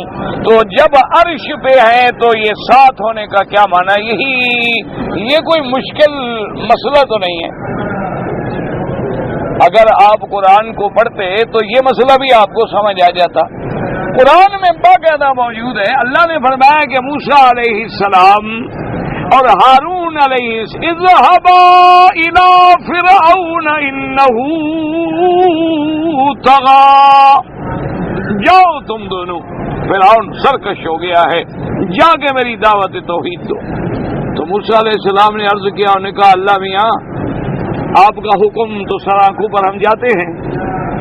تو جب عرش پہ ہیں تو یہ ساتھ ہونے کا کیا معنی؟ یہ کوئی مشکل مسئلہ تو نہیں ہے. اگر آپ قرآن کو پڑھتے تو یہ مسئلہ بھی آپ کو سمجھ آ جاتا. قرآن میں باقاعدہ موجود ہے. اللہ نے فرمایا کہ موسیٰ علیہ السلام اور ہارون علیہ اذهبا الى فرعون انه طغى، جاؤ تم دونوں، فرعون سرکش ہو گیا ہے، جا کے میری دعوت توحید دو. تو موسیٰ علیہ السلام نے عرض کیا، انہوں نے کہا اللہ میاں آپ کا حکم تو سراخوں پر ہم جاتے ہیں،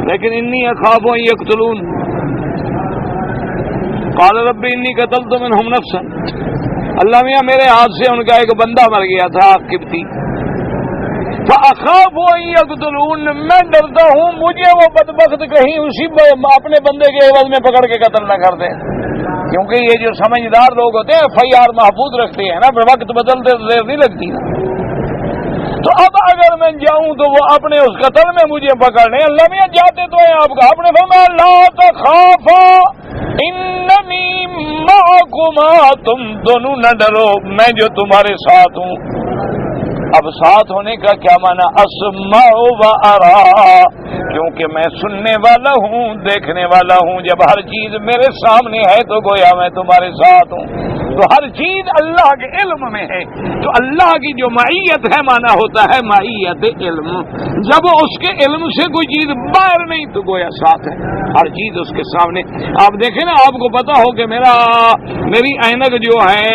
لیکن انی اخاف ان یقتلون. قال رب انی قتلت منهم نفسا، اللہ میاں میرے ہاتھ سے ان کا ایک بندہ مر گیا تھا قبطی. فاخاف ان یقتلون، میں ڈرتا ہوں مجھے وہ بدبخت کہیں اسی اپنے بندے کے عوض میں پکڑ کے قتل نہ کر دیں. کیونکہ یہ جو سمجھدار لوگ ہوتے ہیں FIR محفوظ رکھتے ہیں نا، وقت بدلتے تو دیر نہیں لگتی نا. تو اب اگر میں جاؤں تو وہ اپنے اس قتل میں مجھے پکڑنے. اللہ میاں جاتے تو ہیں آپ کا، آپ نے فرمایا لا تخافا اننی معکما، تم دونوں نہ ڈرو میں جو تمہارے ساتھ ہوں. اب ساتھ ہونے کا کیا معنی؟ اسمع و ارا، کیونکہ میں سننے والا ہوں، دیکھنے والا ہوں. جب ہر چیز میرے سامنے ہے تو گویا میں تمہارے ساتھ ہوں. تو ہر چیز اللہ کے علم میں ہے. تو اللہ کی جو معیت ہے مانا ہوتا ہے معیت علم. جب اس کے علم سے کوئی چیز باہر نہیں تو گویا ساتھ ہے، ہر چیز اس کے سامنے. آپ دیکھیں نا، آپ کو پتا ہو کہ میری اینک جو ہے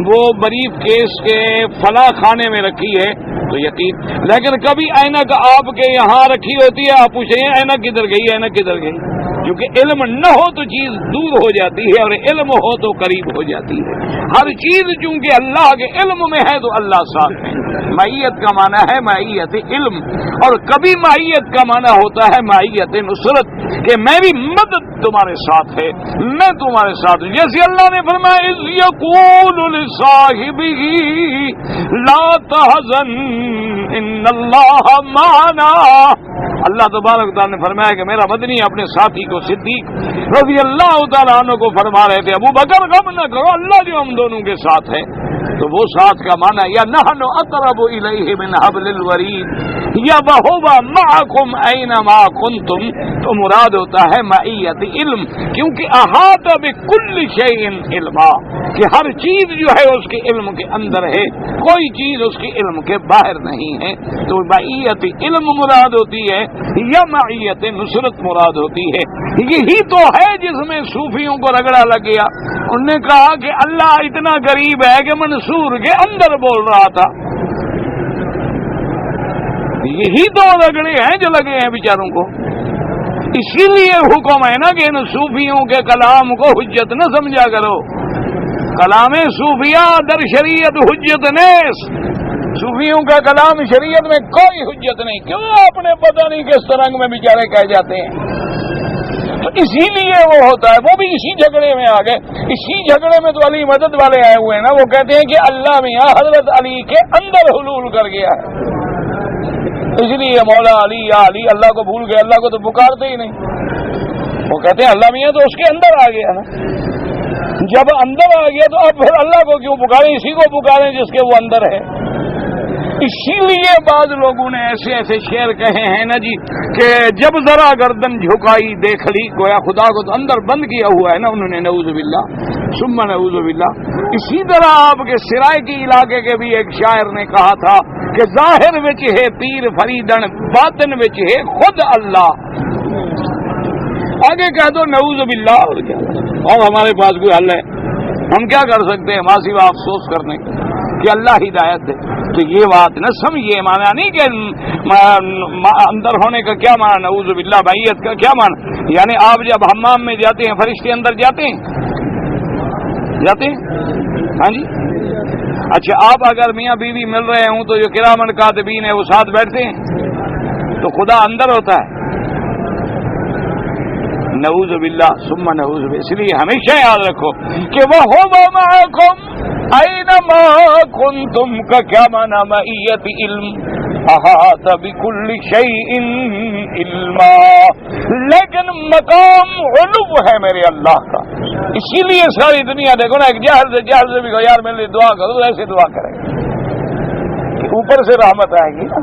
وہ بریف کیس کے فلاں خانے میں رکھی ہے تو یقین، لیکن کبھی اینک آپ کے یہاں رکھی ہوتی ہے، آپ پوچھیں اینک کدھر گئی، اینک کدھر گئی. کیونکہ علم نہ ہو تو چیز دور ہو جاتی ہے اور علم ہو تو قریب ہو جاتی ہے. ہر چیز چونکہ اللہ کے علم میں ہے تو اللہ ساتھ ہے. معیت کا معنی ہے معیت علم، اور کبھی معیت کا معنی ہوتا ہے معیت نصرت، کہ میری مدد تمہارے ساتھ ہے، میں تمہارے ساتھ ہوں. جیسے اللہ نے فرمایا اذ یقول لصاحبہ لا تحزن ان اللہ معنا. اللہ تبارک تعالیٰ نے فرمایا کہ میرا مدنی اپنے ساتھی کو صدیق رضی اللہ تعالیٰ عنہ کو فرما رہے تھے، ابو بکر غم نہ کرو، اللہ جو ہم دونوں کے ساتھ ہے. تو وہ ساتھ کا معنی یا نحن اقرب الیہ من حبل الورید یا وہو معکم اینما کنتم، تو مراد ہوتا ہے معیت علم، کیونکہ احاط بکل شیء علما، کہ ہر چیز جو ہے اس کے علم کے اندر ہے، کوئی چیز اس کے علم کے باہر نہیں ہے. تو معیت علم مراد ہوتی ہے یا معیت نصرت مراد ہوتی ہے. یہی تو ہے جس میں صوفیوں کو رگڑا لگ گیا. انہوں نے کہا کہ اللہ اتنا قریب ہے کہ منصور کے اندر بول رہا تھا. یہی تو رگڑے ہیں جو لگے ہیں بیچاروں کو. اسی لیے حکم ہے نا کہ ان صوفیوں کے کلام کو حجت نہ سمجھا کرو. کلام صوفیہ در شریعت حجت نیس. صوفیوں کا کلام شریعت میں کوئی حجت نہیں. کیوں اپنے پتہ نہیں کس طرح میں بیچارے کہہ جاتے ہیں. تو اسی لیے وہ ہوتا ہے. وہ بھی اسی جھگڑے میں آ گئے. اسی جھگڑے میں تو علی مدد والے آئے ہوئے ہیں نا. وہ کہتے ہیں کہ اللہ میاں حضرت علی کے اندر حلول کر گیا ہے، اس لیے مولا علی یا علی اللہ کو بھول گئے، اللہ کو تو پکارتے ہی نہیں. وہ کہتے ہیں اللہ میاں تو اس کے اندر آ گیا نا. جب اندر آ گیا تو اب پھر اللہ کو کیوں پکاریں، اسی کو پکاریں جس کے وہ اندر ہے. اسی لیے بعض لوگوں نے ایسے ایسے شعر کہے ہیں نا جی کہ جب ذرا گردن جھکائی دیکھ لی گویا خدا کو تو اندر بند کیا ہوا ہے نا انہوں نے، نعوذ باللہ ثم نعوذ باللہ. اسی طرح آپ کے سرائکی علاقے کے بھی ایک شاعر نے کہا تھا کہ ظاہر وچ ہے پیر فریدن، باطن وچ ہے خود اللہ. آگے کہہ دو نعوذ باللہ. اور ہمارے پاس کوئی حل ہے؟ ہم کیا کر سکتے ہیں ماں سوا افسوس کرنے کہ اللہ ہدایت دے. تو یہ بات نہ سمجھیے، مانا نہیں کہ اندر ہونے کا کیا مانا، نعوذ باللہ معیت کا کیا مانا. یعنی آپ جب حمام میں جاتے ہیں فرشتے اندر جاتے ہیں ہاں جی. اچھا آپ اگر میاں بیوی مل رہے ہوں تو جو کرامن کاتبین ہے وہ ساتھ بیٹھتے ہیں تو خدا اندر ہوتا ہے. نعوذ باللہ ثم نعوذ باللہ. اس لیے ہمیشہ یاد رکھو کہ وہ معکم اینما کنتم کا کیا معنی معیت علم، احاط بکل شیء علما. لیکن مقام علو ہے میرے اللہ کا. اسی لیے ساری دنیا دیکھو نا، ایک جہل سے بھی کہو یار میرے لیے دعا کرو، ایسے دعا کریں کہ اوپر سے رحمت آئے گی نا.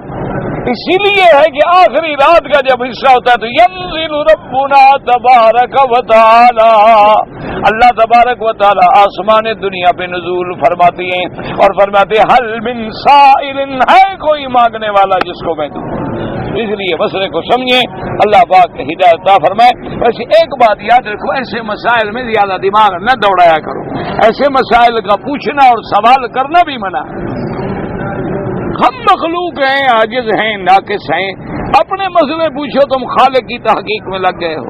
اسی لیے ہے کہ آخری رات کا جب حصہ ہوتا ہے تو ینزل ربنا تبارک و تعالی، اللہ تبارک و تعالی آسمان دنیا پہ نزول فرماتی ہیں اور فرماتے ہیں حل من سائل، ہے کوئی مانگنے والا جس کو میں دوں. اس لیے مسئلے کو سمجھیں، اللہ پاک ہدایت عطا فرمائے. ویسے ایک بات یاد رکھو، ایسے مسائل میں زیادہ دماغ نہ دوڑایا کرو. ایسے مسائل کا پوچھنا اور سوال کرنا بھی منع ہے. ہم مخلوق ہیں، عاجز ہیں، ناقص ہیں. اپنے مسئلے پوچھو، تم خالق کی تحقیق میں لگ گئے ہو.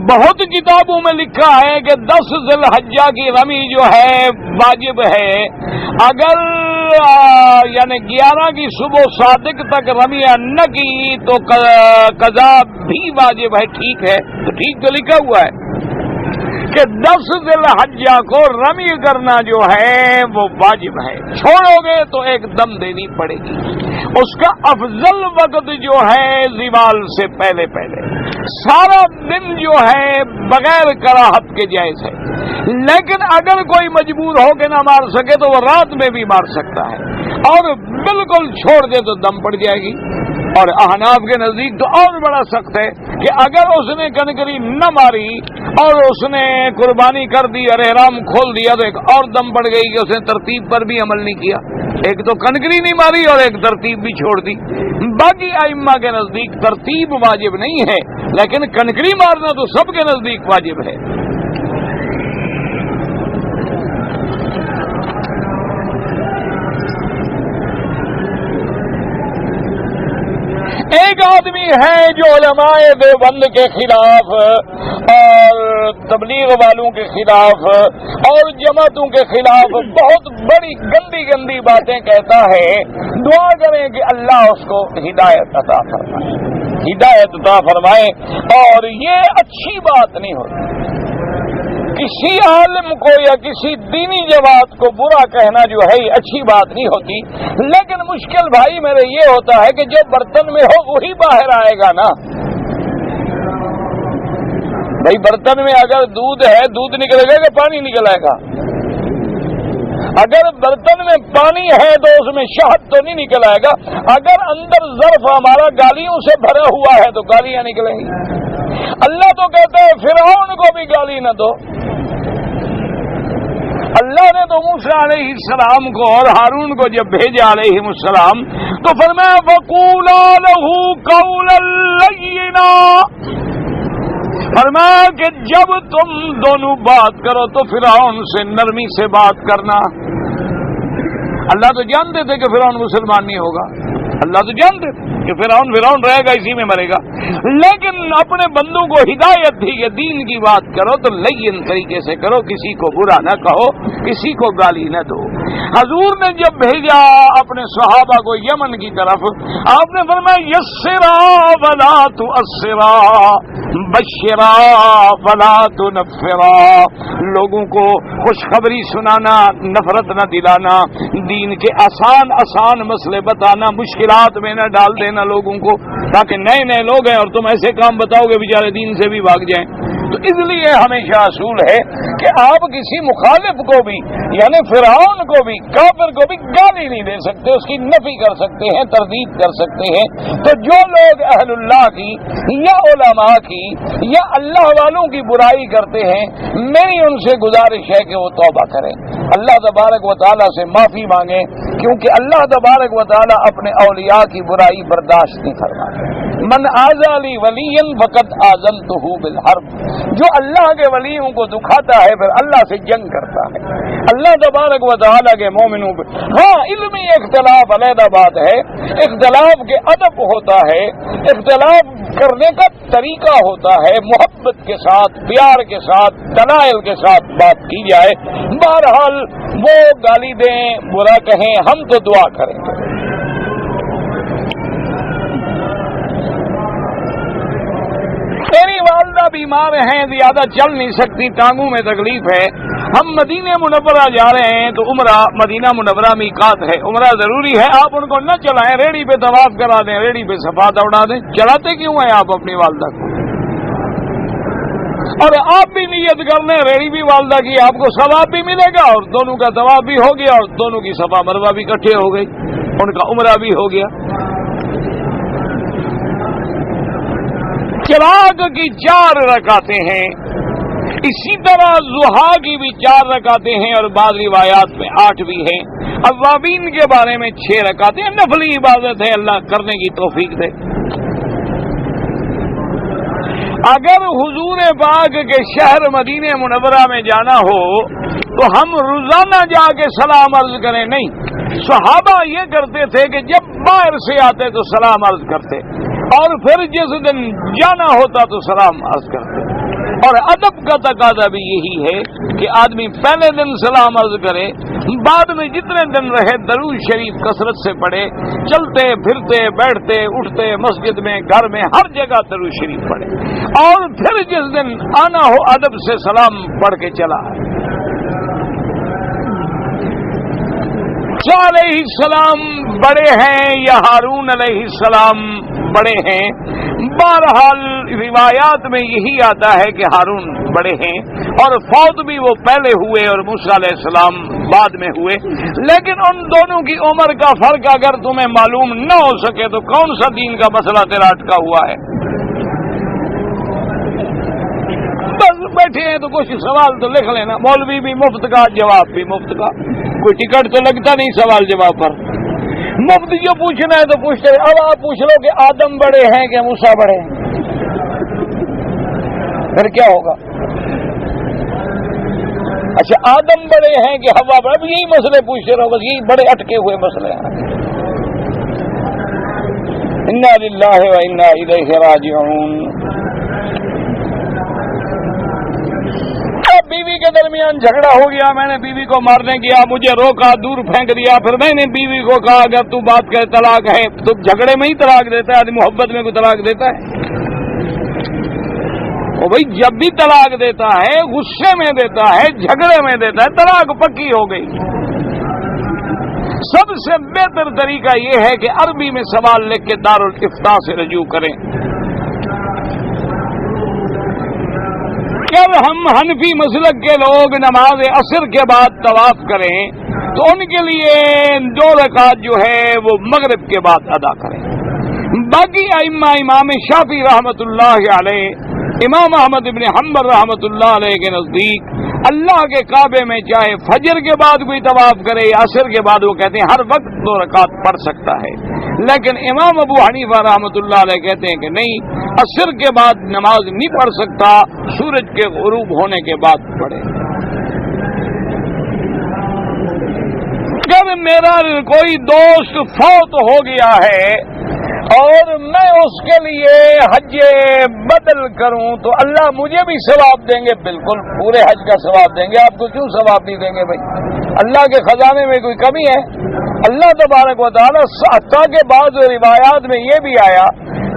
بہت کتابوں میں لکھا ہے کہ 10 ذی الحجہ کی رمی جو ہے واجب ہے. اگر یعنی 11 کی صبح صادق تک رمی نہ کی تو قضا بھی واجب ہے. ٹھیک ہے، تو ٹھیک تو لکھا ہوا ہے. کہ 10 ذی الحجہ کو رمی کرنا جو ہے وہ واجب ہے. چھوڑو گے تو ایک دم دینی پڑے گی. اس کا افضل وقت جو ہے زوال سے پہلے پہلے. سارا دن جو ہے بغیر کراہت کے جائز ہے، لیکن اگر کوئی مجبور ہو کے نہ مار سکے تو وہ رات میں بھی مار سکتا ہے، اور بالکل چھوڑ دے تو دم پڑ جائے گی. اور احناف کے نزدیک تو اور بڑا سخت ہے کہ اگر اس نے کنکری نہ ماری اور اس نے قربانی کر دی اور احرام کھول دیا تو ایک اور دم پڑ گئی کہ اس نے ترتیب پر بھی عمل نہیں کیا. ایک تو کنکری نہیں ماری اور ایک ترتیب بھی چھوڑ دی. باقی ائمہ کے نزدیک ترتیب واجب نہیں ہے، لیکن کنکری مارنا تو سب کے نزدیک واجب ہے. ایک آدمی ہے جو علماء دیوبند کے خلاف اور تبلیغ والوں کے خلاف اور جماعتوں کے خلاف بہت بڑی گندی گندی باتیں کہتا ہے. دعا کریں کہ اللہ اس کو ہدایت عطا فرمائے، ہدایت عطا فرمائے. اور یہ اچھی بات نہیں ہوتی. کسی عالم کو یا کسی دینی جماعت کو برا کہنا جو ہے اچھی بات نہیں ہوتی، لیکن مشکل بھائی میرے یہ ہوتا ہے کہ جو برتن میں ہو وہی باہر آئے گا نا. بھائی برتن میں اگر دودھ ہے دودھ نکلے گا کہ پانی نکل آئے گا؟ اگر برتن میں پانی ہے تو اس میں شہد تو نہیں نکل آئے گا. اگر اندر ظرف ہمارا گالیوں سے بھرا ہوا ہے تو گالیاں نکلیں گی. اللہ تو کہتا ہے فرعون کو بھی گالی نہ دو. اللہ نے تو موسیٰ علیہ السلام کو اور ہارون کو جب بھیجا علیہ السلام تو فرمایا وَقُولَا لَهُ قَوْلًا لَيِّنًا، فرمایا کہ جب تم دونوں بات کرو تو فرعون سے نرمی سے بات کرنا. اللہ تو جانتے تھے کہ فرعون مسلمان نہیں ہوگا، اللہ تو جانتے تھے کہ فرعون رہے گا، اسی میں مرے گا، لیکن اپنے بندوں کو ہدایت دی کہ دین کی بات کرو تو لین طریقے سے کرو، کسی کو برا نہ کہو، کسی کو گالی نہ دو. حضور نے جب بھیجا اپنے صحابہ کو یمن کی طرف، آپ نے فرمایا یسرا ولا تؤسرا، بشرا ولا تنفرا، لوگوں کو خوشخبری سنانا، نفرت نہ دلانا، دین کے آسان مسئلے بتانا، مشکلات میں نہ ڈال دینا لوگوں کو، تاکہ نئے لوگ ہیں اور تم ایسے کام بتاؤ گے بیچارے دین سے بھی بھاگ جائیں. تو اس لیے ہمیشہ اصول ہے کہ آپ کسی مخالف کو بھی، یعنی فرعون کو بھی، کافر کو بھی گالی نہیں دے سکتے، اس کی نفی کر سکتے ہیں، تردید کر سکتے ہیں. تو جو لوگ اہل اللہ کی یا علماء کی یا اللہ والوں کی برائی کرتے ہیں، میری ان سے گزارش ہے کہ وہ توبہ کریں، اللہ تبارک و تعالیٰ سے معافی مانگیں، کیونکہ اللہ تبارک و تعالیٰ اپنے اولیاء کی برائی برداشت نہیں فرماتے. من آذى لي وليا فقد آذنته بالحرب، جو اللہ کے ولیوں کو دکھاتا ہے پھر اللہ سے جنگ کرتا ہے. اللہ تبارک و تعالیٰ کے مومنوں پہ ہاں علمی اختلاف علیحدہ بات ہے، اختلاف کے ادب ہوتا ہے، اختلاف کرنے کا طریقہ ہوتا ہے، محبت کے ساتھ، پیار کے ساتھ، دلائل کے ساتھ بات کی جائے. بہرحال وہ گالی دیں، برا کہیں، ہم تو دعا کریں گے. میری والدہ بیمار ہیں، زیادہ چل نہیں سکتی، ٹانگوں میں تکلیف ہے. ہم مدینہ منورہ جا رہے ہیں تو عمرہ مدینہ منورہ میقات ہے، عمرہ ضروری ہے. آپ ان کو نہ چلائیں، ریڑھی پہ طواف کرا دیں، ریڑھی پہ صفا دوڑا دیں. چلاتے کیوں ہیں آپ اپنی والدہ کو؟ اور آپ بھی نیت کر لیں، ریڑھی بھی والدہ کی، آپ کو ثواب بھی ملے گا اور دونوں کا طواف بھی ہو گیا اور دونوں کی صفا مروہ بھی اکٹھے ہو گئی، ان کا عمرہ بھی ہو گیا. چراغ کی 4 رکعتیں ہیں، اسی طرح ضحیٰ کی بھی 4 رکعتیں ہیں اور بعض روایات میں 8 بھی ہیں. اوابین کے بارے میں 6 رکعتیں، نفلی عبادت ہے، اللہ کرنے کی توفیق دے. اگر حضور پاک کے شہر مدینہ منورہ میں جانا ہو تو ہم روزانہ جا کے سلام عرض کریں نہیں. صحابہ یہ کرتے تھے کہ جب باہر سے آتے تو سلام عرض کرتے اور پھر جس دن جانا ہوتا تو سلام عرض کرتے. اور ادب کا تقاضا بھی یہی ہے کہ آدمی پہلے دن سلام عرض کرے، بعد میں جتنے دن رہے درود شریف کثرت سے پڑھے، چلتے پھرتے بیٹھتے اٹھتے مسجد میں گھر میں ہر جگہ درود شریف پڑھے، اور پھر جس دن آنا ہو ادب سے سلام پڑھ کے چلا ہے۔ موسیٰ علیہ السلام بڑے ہیں یا ہارون علیہ السلام بڑے ہیں؟ بہرحال روایات میں یہی آتا ہے کہ ہارون بڑے ہیں، اور فوت بھی وہ پہلے ہوئے اور موسیٰ علیہ السلام بعد میں ہوئے، لیکن ان دونوں کی عمر کا فرق اگر تمہیں معلوم نہ ہو سکے تو کون سا دین کا مسئلہ تیرا اٹکا ہوا ہے؟ بس بیٹھے ہیں تو کچھ سوال تو لکھ لینا، مولوی بھی مفت کا، جواب بھی مفت کا، کوئی ٹکٹ تو لگتا نہیں سوال جواب پر، مفت جو پوچھنا ہے تو پوچھتے رہے۔ اب آپ پوچھ لو کہ آدم بڑے ہیں کہ موسیٰ بڑے ہیں، پھر کیا ہوگا؟ اچھا آدم بڑے ہیں کہ ہوا بڑے؟ اب یہی مسئلے پوچھتے رہو، بس یہی بڑے اٹکے ہوئے مسئلے ہیں۔ انا للہ و انا الیہ راجعون۔ بیوی کے درمیان جھگڑا ہو گیا، میں نے بیوی کو مارنے گیا، مجھے روکا، دور پھینک دیا، پھر میں نے بیوی کو کہا اگر تو بات کرے طلاق ہے تو جھگڑے میں ہی طلاق دیتا ہے آدمی، محبت میں کوئی طلاق دیتا ہے؟ وہ بھائی جب بھی طلاق دیتا ہے غصے میں دیتا ہے، جھگڑے میں دیتا ہے، طلاق پکی ہو گئی۔ سب سے بہتر طریقہ یہ ہے کہ عربی میں سوال لکھ کے دارالافتاء سے رجوع کریں۔ جب ہم حنفی مسلک کے لوگ نماز عصر کے بعد طواف کریں تو ان کے لیے 2 رکعت جو ہے وہ مغرب کے بعد ادا کریں۔ باقی ائمہ، امام شافعی رحمۃ اللہ علیہ، امام احمد بن حنبل رحمۃ اللہ علیہ کے نزدیک اللہ کے کعبے میں چاہے فجر کے بعد کوئی طواف کرے یا عصر کے بعد، وہ کہتے ہیں ہر وقت 2 رکعت پڑھ سکتا ہے، لیکن امام ابو حنیفہ رحمۃ اللہ علیہ کہتے ہیں کہ نہیں، عصر کے بعد نماز نہیں پڑھ سکتا، سورج کے غروب ہونے کے بعد پڑھے۔ جب میرا کوئی دوست فوت ہو گیا ہے اور میں اس کے لیے حج بدل کروں تو اللہ مجھے بھی ثواب دیں گے؟ بالکل پورے حج کا ثواب دیں گے، آپ کو کیوں ثواب نہیں دیں گے بھائی؟ اللہ کے خزانے میں کوئی کمی ہے؟ اللہ تبارک و تعالیٰ حتیٰ کے بعض روایات میں یہ بھی آیا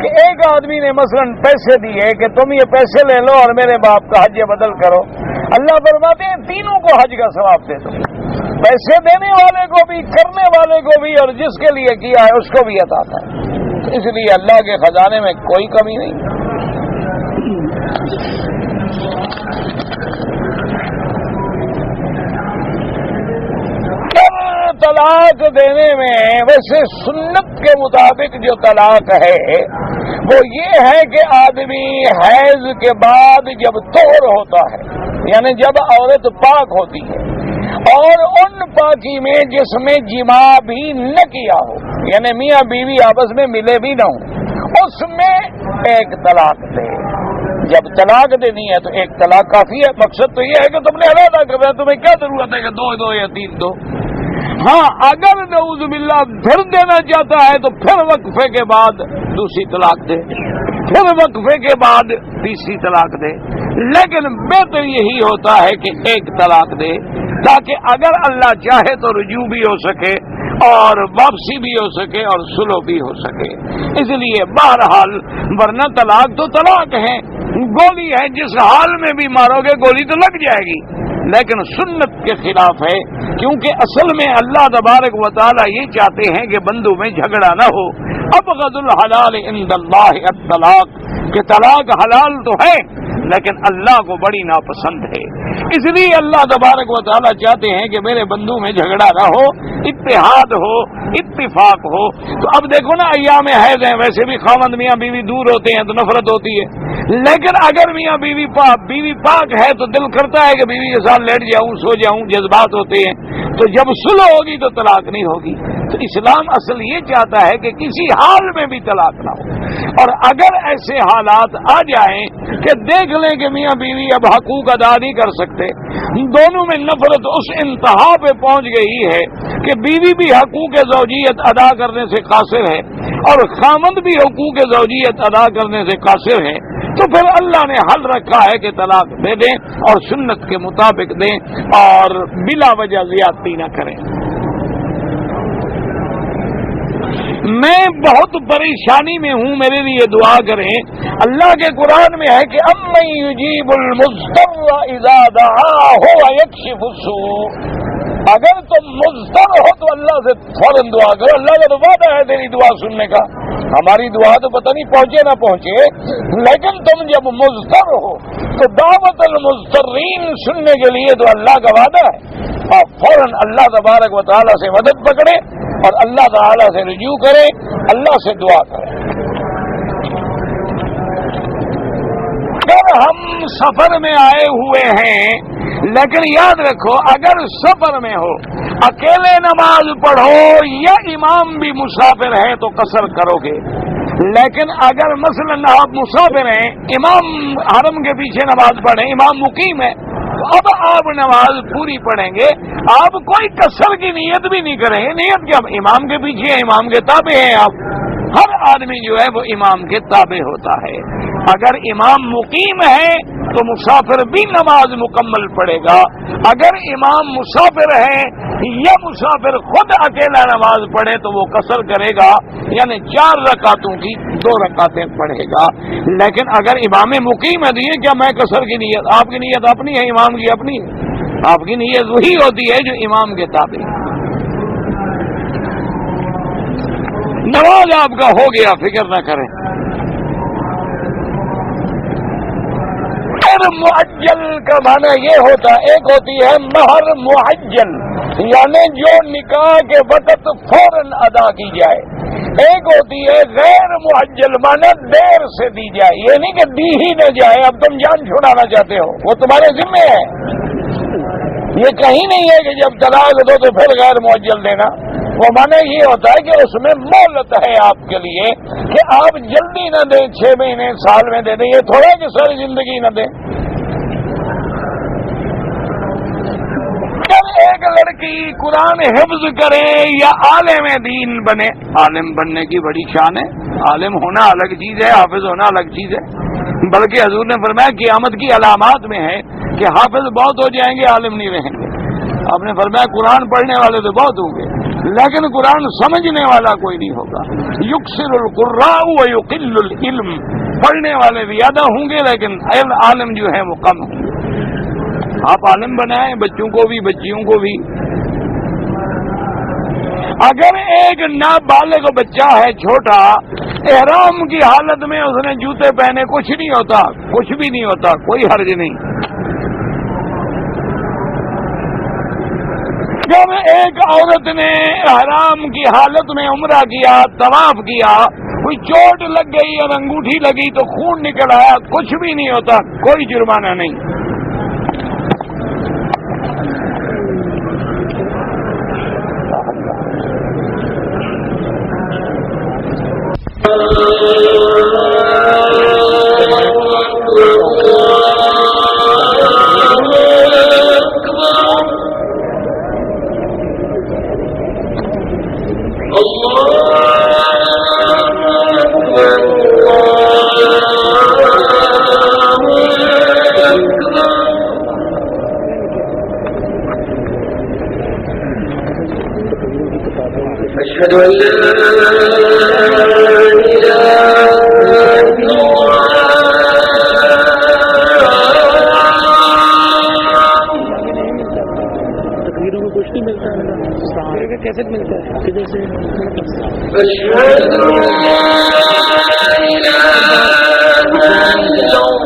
کہ ایک آدمی نے مثلا پیسے دیے کہ تم یہ پیسے لے لو اور میرے باپ کا حج بدل کرو، اللہ فرماتے ہیں تینوں کو حج کا ثواب دے دو، پیسے دینے والے کو بھی، کرنے والے کو بھی، اور جس کے لیے کیا ہے اس کو بھی عطا ہے۔ اس لیے اللہ کے خزانے میں کوئی کمی نہیں۔ طلاق دینے میں ویسے سنت کے مطابق جو طلاق ہے وہ یہ ہے کہ آدمی حیض کے بعد جب طہر ہوتا ہے، یعنی جب عورت پاک ہوتی ہے اور ان پاکی میں جس میں جماع بھی نہ کیا ہو، یعنی میاں بیوی آپس میں ملے بھی نہ ہوں، اس میں ایک طلاق دے۔ جب طلاق دینی ہے تو ایک طلاق کافی ہے، مقصد تو یہ ہے کہ تم نے علیحدہ کرنا ہے، تمہیں کیا ضرورت ہے کہ 2 یا 3 دو۔ ہاں اگر نعوذ باللہ پھر دینا چاہتا ہے تو پھر وقفے کے بعد دوسری طلاق دے، پھر وقفے کے بعد تیسری طلاق دے، لیکن بہتر یہی ہوتا ہے کہ ایک طلاق دے تاکہ اگر اللہ چاہے تو رجوع بھی ہو سکے اور واپسی بھی ہو سکے اور صلح بھی ہو سکے۔ اس لیے بہرحال ورنہ طلاق تو طلاق ہے، گولی ہے، جس حال میں بھی مارو گے گولی تو لگ جائے گی، لیکن سنت کے خلاف ہے، کیونکہ اصل میں اللہ تبارک و تعالی یہ چاہتے ہیں کہ بندوں میں جھگڑا نہ ہو۔ ابغض الحلال عند اللہ الطلاق، کہ طلاق حلال تو ہے لیکن اللہ کو بڑی ناپسند ہے، اس لیے اللہ تبارک و تعالی چاہتے ہیں کہ میرے بندوں میں جھگڑا نہ ہو، اتحاد ہو، اتفاق ہو۔ تو اب دیکھو نا ایام حیض ہیں، ویسے بھی خاوند میاں بیوی دور ہوتے ہیں تو نفرت ہوتی ہے، لیکن اگر میاں بیوی پاک ہے تو دل کرتا ہے کہ بیوی کے ساتھ لیٹ جاؤں، سو جاؤں، جذبات ہوتے ہیں، تو جب صلح ہوگی تو طلاق نہیں ہوگی۔ تو اسلام اصل یہ چاہتا ہے کہ کسی حال میں بھی طلاق نہ ہو، اور اگر ایسے حالات آ جائیں کہ دیکھ لیں کہ میاں بیوی اب حقوق ادا نہیں کر سکتے، دونوں میں نفرت اس انتہا پہ پہنچ گئی ہے کہ بیوی بھی حقوق زوجیت ادا کرنے سے قاصر ہے، اور خامند بھی حقوق زوجیت ادا کرنے سے قاصر ہے تو پھر اللہ نے حل رکھا ہے کہ طلاق دے دیں اور سنت کے مطابق دیں اور بلا وجہ زیادتی نہ کریں۔ میں بہت پریشانی میں ہوں، میرے لیے دعا کریں۔ اللہ کے قرآن میں ہے کہ امن یجیب المضطر اذا دعاہ ویکشف السوء، اگر تم مضطر ہو تو اللہ سے فوراً دعا کرو، اللہ کا تو وعدہ ہے تیری دعا سننے کا۔ ہماری دعا تو پتہ نہیں پہنچے نہ پہنچے، لیکن تم جب مضطر ہو تو دعوت المضطرین سننے کے لیے تو اللہ کا وعدہ ہے، اور فوراً اللہ تبارک و تعالیٰ سے مدد پکڑے اور اللہ تعالیٰ سے رجوع کرے، اللہ سے دعا کرے۔ اگر ہم سفر میں آئے ہوئے ہیں، لیکن یاد رکھو اگر سفر میں ہو، اکیلے نماز پڑھو یا امام بھی مسافر ہے تو قصر کرو گے، لیکن اگر مثلا آپ مسافر ہیں، امام حرم کے پیچھے نماز پڑھیں، امام مقیم ہے، تو اب آپ نماز پوری پڑھیں گے، آپ کوئی قصر کی نیت بھی نہیں کریں گے۔ نیت کیا؟ امام کے پیچھے ہیں، امام کے تابع ہیں آپ۔ ہر آدمی جو ہے وہ امام کے تابع ہوتا ہے۔ اگر امام مقیم ہے تو مسافر بھی نماز مکمل پڑھے گا، اگر امام مسافر ہے یا مسافر خود اکیلا نماز پڑھے تو وہ قصر کرے گا، یعنی 4 رکعتوں کی 2 رکعتیں پڑھے گا۔ لیکن اگر امام مقیم ہے تو یہ کیا میں قصر کی نیت، آپ کی نیت اپنی ہے، امام کی اپنی ہے، آپ کی نیت وہی ہوتی ہے جو امام کے تابع ہے۔ نماز آپ کا ہو گیا، فکر نہ کریں۔ معجل کا معنی یہ ہوتا ہے، ایک ہوتی ہے مہر معجل یعنی جو نکاح کے وقت فوراً ادا کی جائے، ایک ہوتی ہے غیر معجل معنی دیر سے دی جائے، یہ نہیں کہ دی ہی نہ جائے، اب تم جان چھڑانا چاہتے ہو، وہ تمہارے ذمہ ہے۔ یہ کہیں نہیں ہے کہ جب طلاق دو تو پھر غیر معجل دینا، وہ معنی یہ ہوتا ہے کہ اس میں مہلت ہے آپ کے لیے کہ آپ جلدی نہ دیں، 6 مہینے سال میں دے دیں، یہ تھوڑا کہ ساری زندگی نہ دیں۔ جب ایک لڑکی قرآن حفظ کرے یا عالم دین بنے، عالم بننے کی بڑی شان ہے، عالم ہونا الگ چیز ہے، حافظ ہونا الگ چیز ہے، بلکہ حضور نے فرمایا قیامت کی علامات میں ہے کہ حافظ بہت ہو جائیں گے، عالم نہیں رہیں گے۔ آپ نے فرمایا قرآن پڑھنے والے تو بہت ہوں گے لیکن قرآن سمجھنے والا کوئی نہیں ہوگا۔ یکثر القراء ویقل العلم، پڑھنے والے زیادہ ہوں گے لیکن عالم جو ہے وہ کم ہوں گے۔ آپ عالم بنائیں، بچوں کو بھی بچیوں کو بھی۔ اگر ایک نابالغ بچہ ہے چھوٹا، احرام کی حالت میں اس نے جوتے پہنے، کچھ نہیں ہوتا، کچھ بھی نہیں ہوتا، کوئی حرج نہیں۔ جب ایک عورت نے احرام کی حالت میں عمرہ کیا، طواف کیا، کوئی چوٹ لگ گئی اور انگوٹھی لگی تو خون نکل آیا، کچھ بھی نہیں ہوتا، کوئی جرمانہ نہیں۔ أشهد أن لا إله إلا تقریروں میں کچھ نہیں ملتا ہے، کیسے ملتا ہے کدھر سے؟ أشهد أن لا إله إلا